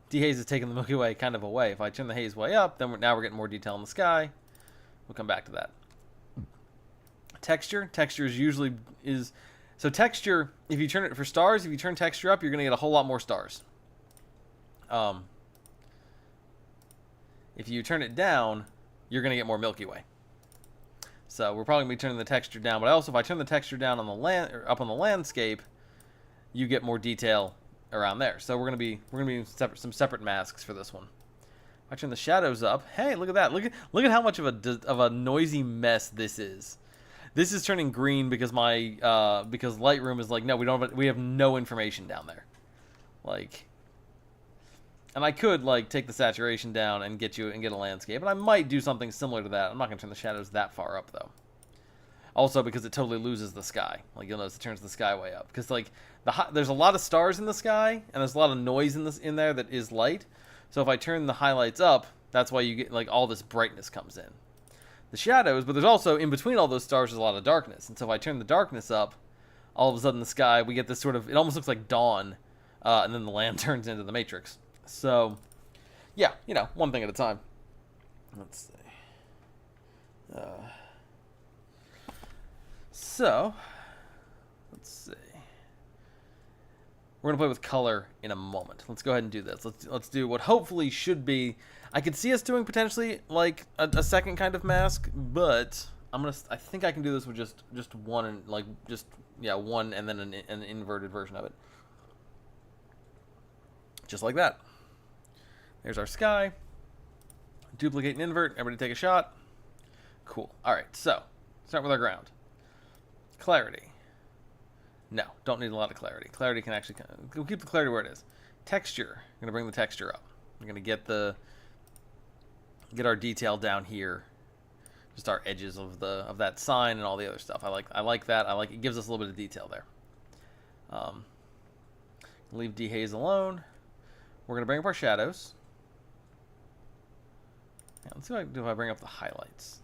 Dehaze is taking the Milky Way kind of away. If I turn the haze way up, then now we're getting more detail in the sky. We'll come back to that. Texture. Texture is so texture. If you turn it for stars, if you turn texture up, you're gonna get a whole lot more stars. If you turn it down, you're gonna get more Milky Way. So we're probably gonna be turning the texture down. But also, if I turn the texture down on the land or up on the landscape, you get more detail around there. So we're gonna be some separate masks for this one. If I turn the shadows up, hey, look at that! Look at how much of a noisy mess this is. This is turning green because because Lightroom is like, no, we have no information down there. And I could take the saturation down and get a landscape, and I might do something similar to that. I'm not gonna turn the shadows that far up though. Also, because it totally loses the sky. You'll notice it turns the sky way up because there's a lot of stars in the sky and there's a lot of noise in there that is light. So if I turn the highlights up, that's why you get all this brightness comes in. The shadows, but there's also in between all those stars there's a lot of darkness. And so if I turn the darkness up, all of a sudden the sky we get this sort of, it almost looks like dawn, and then the land turns into the Matrix. So yeah, one thing at a time. Let's see. So, let's see. We're gonna play with color in a moment. Let's go ahead and do this. Let's do what hopefully should be. I could see us doing potentially like a second kind of mask, but I think I can do this with just one and like just one and then an inverted version of it, just like that. There's our sky. Duplicate and invert. Everybody take a shot. Cool. All right. So start with our ground. Clarity. No, don't need a lot of clarity. Clarity can actually... We'll keep the clarity where it is. Texture. I'm going to bring the texture up. We're going to get our detail down here. Just our edges of that sign and all the other stuff. I like that. It gives us a little bit of detail there. Leave dehaze alone. We're going to bring up our shadows. Yeah, let's see what I can do if I bring up the highlights.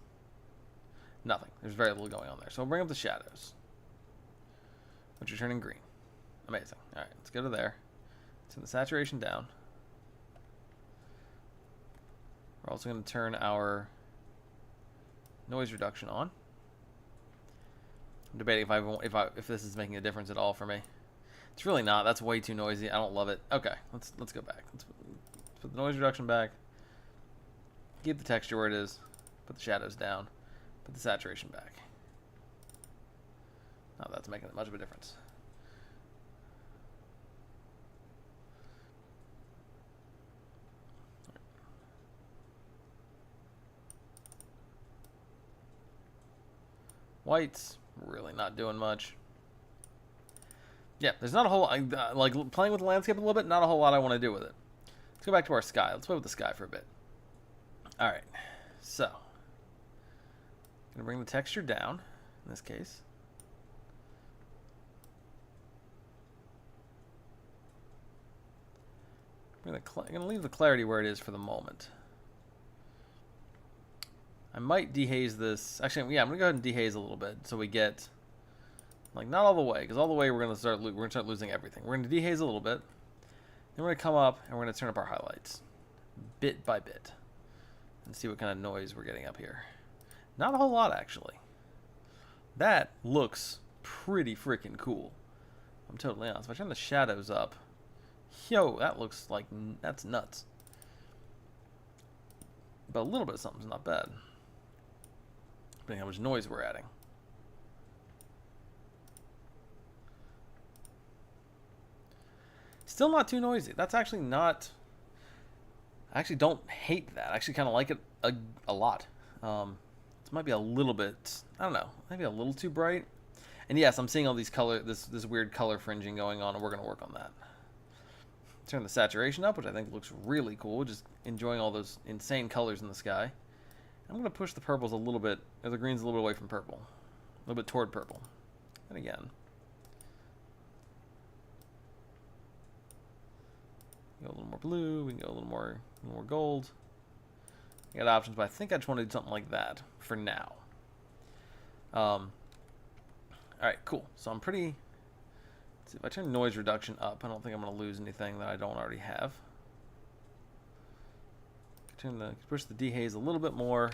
Nothing. There's very little going on there. So we'll bring up the shadows, which are turning green. Amazing. All right, let's go to there. Turn the saturation down. We're also going to turn our noise reduction on. I'm debating if this is making a difference at all for me. It's really not. That's way too noisy. I don't love it. Okay, let's go back. Let's put the noise reduction back. Keep the texture where it is. Put the shadows down. Put the saturation back. Not that's making much of a difference. Whites, really not doing much. Yeah, there's not a whole... like, playing with the landscape a little bit, not a whole lot I want to do with it. Let's go back to our sky. Let's play with the sky for a bit. Alright, so... I'm going to bring the texture down, in this case. I'm going to leave the clarity where it is for the moment. I might dehaze this. Actually, yeah, I'm going to go ahead and dehaze a little bit so we get, like, not all the way, because all the way we're going to start losing everything. We're going to dehaze a little bit. Then we're going to come up and we're going to turn up our highlights bit by bit and see what kind of noise we're getting up here. Not a whole lot, actually. That looks pretty freaking cool. I'm totally honest. If I turn the shadows up, yo, that looks like, that's nuts. But a little bit of something's not bad. Depending on how much noise we're adding. Still not too noisy. That's actually not... I actually don't hate that. I actually kind of like it a lot. This might be a little bit... I don't know. Maybe a little too bright. And yes, I'm seeing all these color... This weird color fringing going on, and we're going to work on that. Turn the saturation up, which I think looks really cool. Just enjoying all those insane colors in the sky. I'm going to push the purples a little bit, or the greens a little bit away from purple. A little bit toward purple. And again. Go a little more blue, we can go a little more gold. You got options, but I think I just want to do something like that for now. Alright, cool. So I'm pretty... Let's see, if I turn noise reduction up, I don't think I'm going to lose anything that I don't already have. Push the dehaze a little bit more.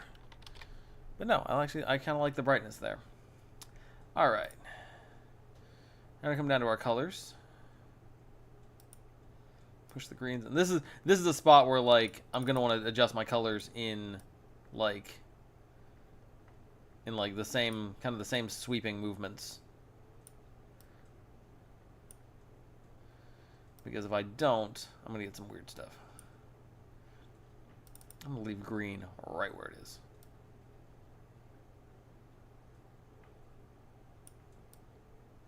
But no, I kind of like the brightness there. Alright. Now we come down to our colors. Push the greens. And this is a spot where, like, I'm going to want to adjust my colors in the same, kind of the same sweeping movements. Because if I don't, I'm going to get some weird stuff. I'm going to leave green right where it is.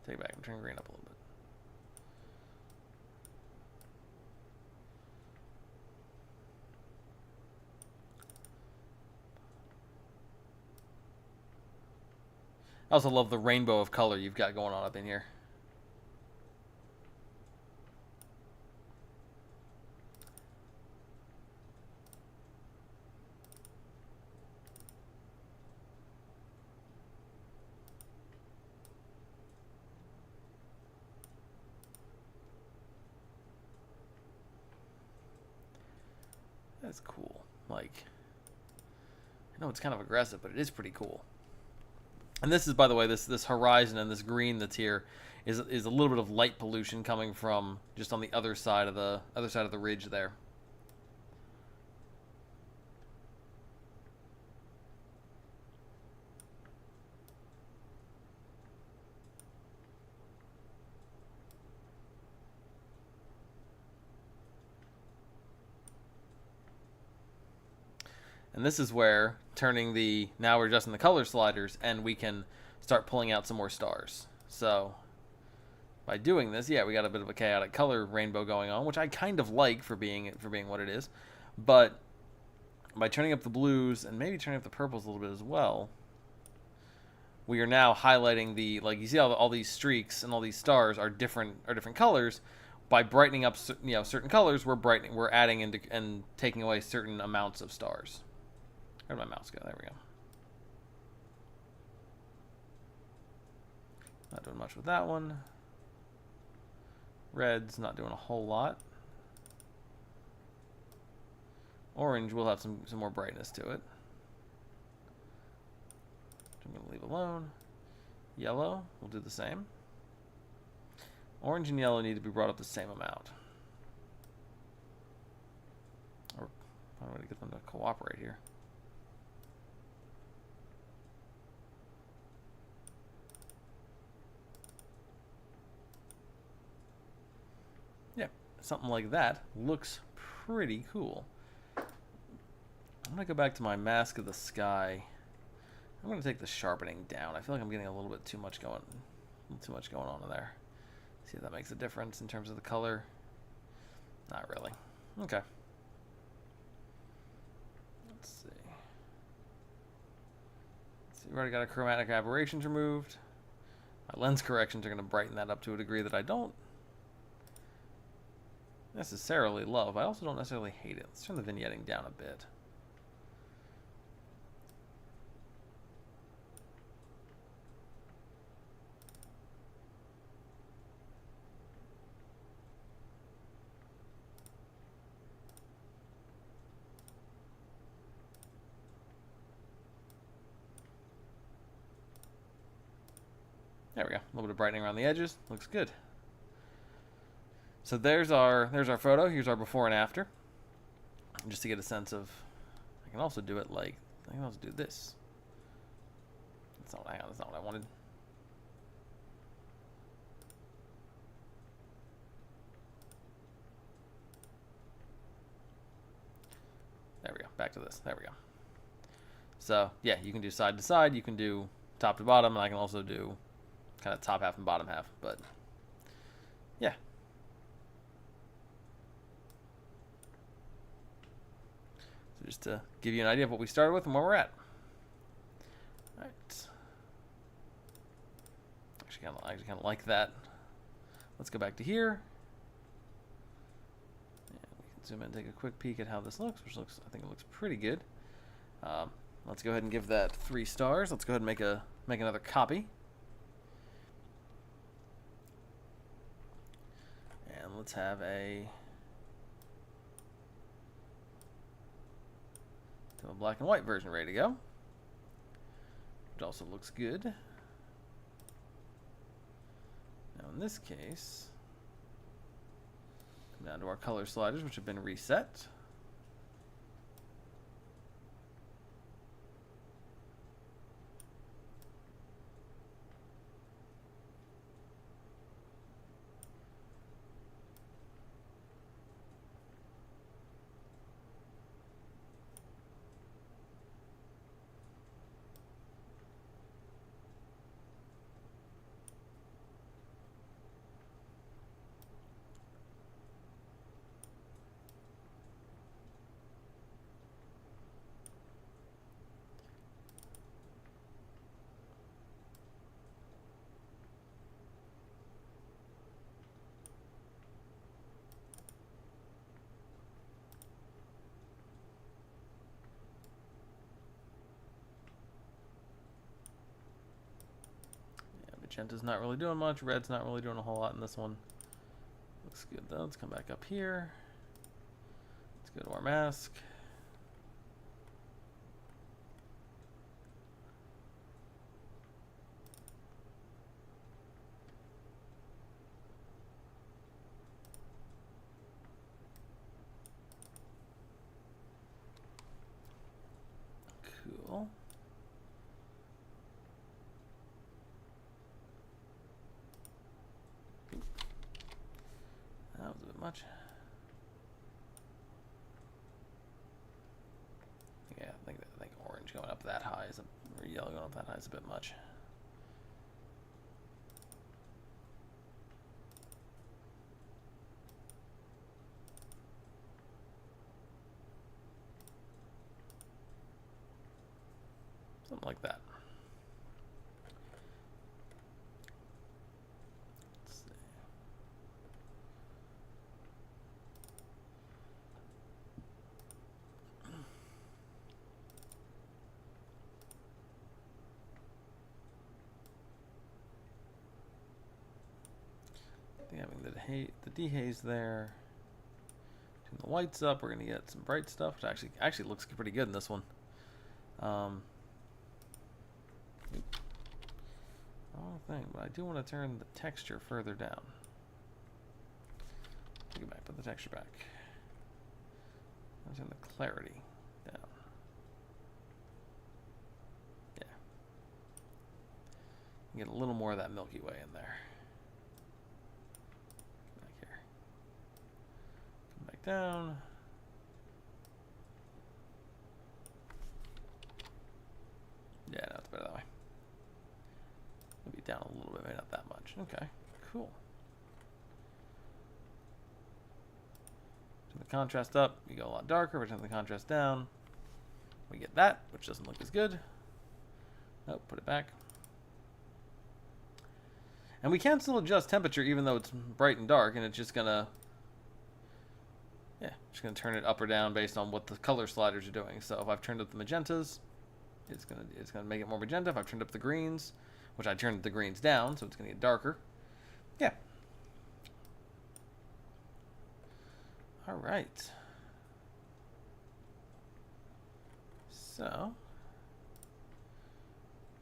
Take it back and turn green up a little bit. I also love the rainbow of color you've got going on up in here. That's cool. Like, I know it's kind of aggressive, but it is pretty cool. And this is, by the way, this horizon and this green that's here is a little bit of light pollution coming from just on the other side of the ridge there. And this is where now we're adjusting the color sliders and we can start pulling out some more stars. So by doing this, yeah, we got a bit of a chaotic color rainbow going on, which I kind of like for being what it is. But by turning up the blues and maybe turning up the purples a little bit as well, we are now highlighting like you see all these streaks and all these stars are different colors. By brightening up certain colors, we're adding into and taking away certain amounts of stars. Where'd my mouse go? There we go. Not doing much with that one. Red's not doing a whole lot. Orange will have some more brightness to it. I'm going to leave alone. Yellow will do the same. Orange and yellow need to be brought up the same amount. Or I'm going to get them to cooperate here. Yeah, something like that looks pretty cool. I'm going to go back to my mask of the sky. I'm going to take the sharpening down. I feel like I'm getting a little bit too much going on in there. See if that makes a difference in terms of the color. Not really. Okay. Let's see. We've already got our chromatic aberrations removed. My lens corrections are going to brighten that up to a degree that I don't necessarily love. I also don't necessarily hate it. Let's turn the vignetting down a bit. There we go. A little bit of brightening around the edges. Looks good. So there's our photo. Here's our before and after. Just to get a sense of, I can also do it like, I can also do this. That's not what I wanted. There we go. Back to this. There we go. So yeah, you can do side to side. You can do top to bottom, and I can also do kind of top half and bottom half. But yeah. So just to give you an idea of what we started with and where we're at. All right. I actually kind of like that. Let's go back to here. And we can zoom in and take a quick peek at how this looks, which looks, I think it looks pretty good. Let's go ahead and give that 3 stars. Let's go ahead and make another copy. And let's have a black and white version ready to go, which also looks good. Now in this case, come down to our color sliders, which have been reset. Magenta's not really doing much. Red's not really doing a whole lot in this one. Looks good though. Let's come back up here. Let's go to our mask. cool. That was a bit much. Yeah, I think orange going up that high is or yellow going up that high is a bit much. Something like that. Let's see. I think having the dehaze there. Turn the whites up. We're gonna get some bright stuff, which actually looks pretty good in this one. Wrong thing, but I do want to turn the texture further down. Take it back, put the texture back. I'll turn the clarity down. Yeah. Get a little more of that Milky Way in there. Back here. Come back down. Yeah, no, it's better that way. Maybe down a little bit, maybe not that much. Okay, cool. Turn the contrast up, we go a lot darker. We turn the contrast down, we get that, which doesn't look as good. Oh, put it back. And we can still adjust temperature even though it's bright and dark, and it's just gonna, yeah, just gonna turn it up or down based on what the color sliders are doing. So if I've turned up the magentas, it's gonna make it more magenta. If I've turned up the greens, which I turned the greens down, so it's gonna get darker. Yeah. All right. So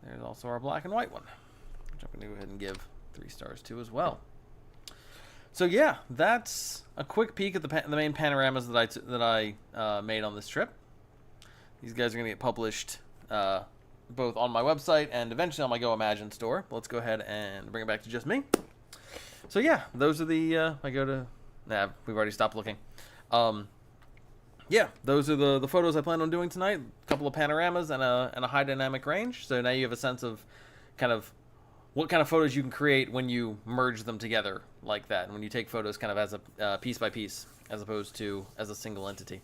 there's also our black and white one, which I'm gonna go ahead and give 3 stars to as well. So yeah, that's a quick peek at the main panoramas that I made on this trip. These guys are gonna get published both on my website and eventually on my Go Imagine store. Let's go ahead and bring it back to just me. So yeah, those are the we've already stopped looking. Yeah, those are the photos I plan on doing tonight. A couple of panoramas and a high dynamic range. So now you have a sense of kind of what kind of photos you can create when you merge them together like that, and when you take photos kind of as a piece by piece as opposed to as a single entity.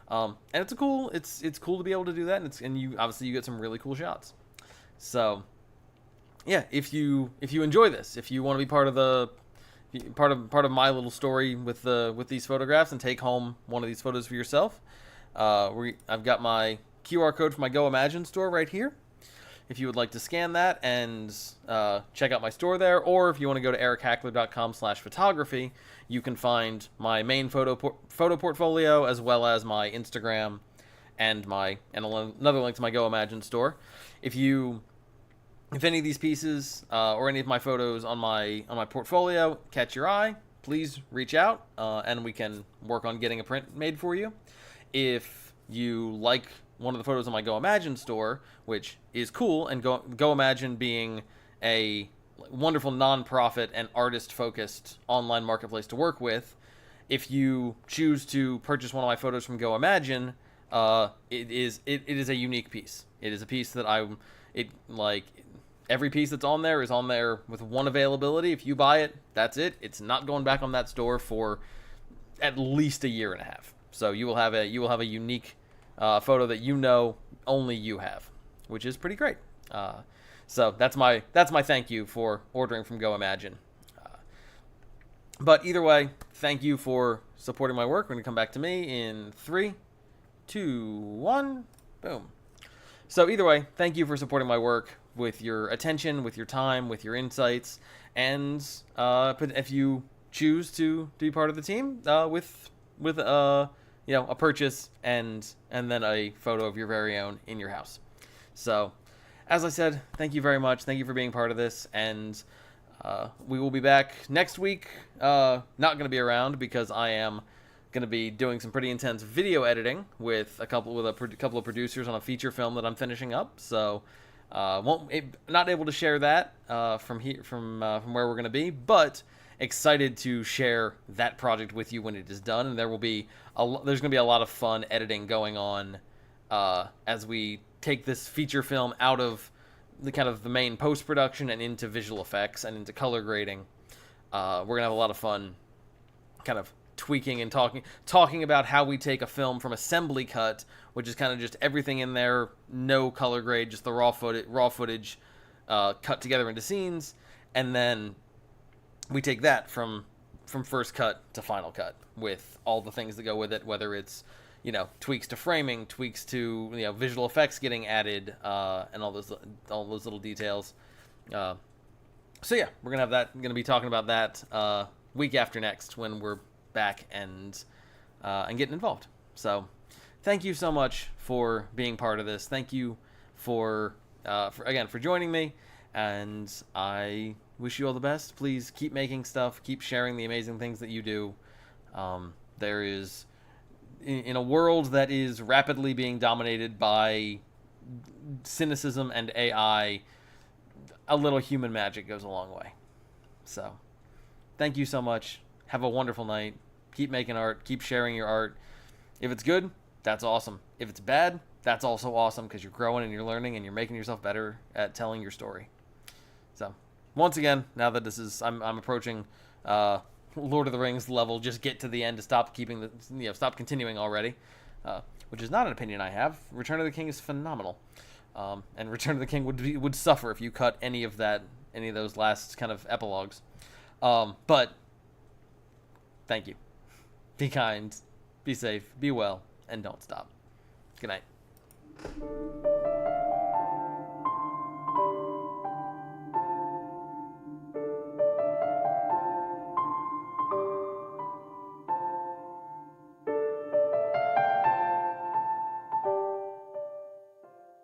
And it's cool to be able to do that, and you obviously get some really cool shots. So yeah, if you enjoy this, if you want to be part of my little story with these photographs and take home one of these photos for yourself, I've got my QR code for my Go Imagine store right here. If you would like to scan that and check out my store there, or if you want to go to erichackler.com/photography, you can find my main photo portfolio as well as my Instagram and another link to my Go Imagine store. If any of these pieces or any of my photos on my portfolio catch your eye, please reach out and we can work on getting a print made for you. If you like one of the photos on my Go Imagine store, which is cool, and Go Imagine being a wonderful non-profit and artist-focused online marketplace to work with, if you choose to purchase one of my photos from Go Imagine, it is a unique piece. It is a piece that every piece that's on there is on there with one availability. If you buy it, that's it. It's not going back on that store for at least a year and a half. So you will have a unique photo that only you have, which is pretty great. So that's my thank you for ordering from Go Imagine. But either way, thank you for supporting my work. We're going to come back to me in 3, 2, 1, boom. So either way, thank you for supporting my work with your attention, with your time, with your insights, and if you choose to be part of the team with a purchase and then a photo of your very own in your house. So, as I said, thank you very much. Thank you for being part of this, and we will be back next week. Not going to be around because I am going to be doing some pretty intense video editing with a couple of producers on a feature film that I'm finishing up. So not able to share that from where we're going to be, but excited to share that project with you when it is done. And there's going to be a lot of fun editing going on as we take this feature film out of the main post production and into visual effects and into color grading. We're gonna have a lot of fun, kind of tweaking and talking about how we take a film from assembly cut, which is kind of just everything in there, no color grade, just the raw footage cut together into scenes, and then we take that from first cut to final cut with all the things that go with it, whether it's tweaks to framing, tweaks to visual effects getting added, and all those little details. So yeah, we're gonna be talking about that week after next when we're back and getting involved. So thank you so much for being part of this. Thank you for joining me, and I wish you all the best. Please keep making stuff, keep sharing the amazing things that you do. There is, in a world that is rapidly being dominated by cynicism and AI, a little human magic goes a long way. So, thank you so much. Have a wonderful night. Keep making art. Keep sharing your art. If it's good, that's awesome. If it's bad, that's also awesome, because you're growing and you're learning and you're making yourself better at telling your story. So, once again, now that I'm approaching Lord of the Rings level, just get to the end to stop continuing already, which is not an opinion I have. Return of the King is phenomenal. And Return of the King would suffer if you cut any of those last kind of epilogues. But thank you. Be kind, be safe, be well, and don't stop. Good night.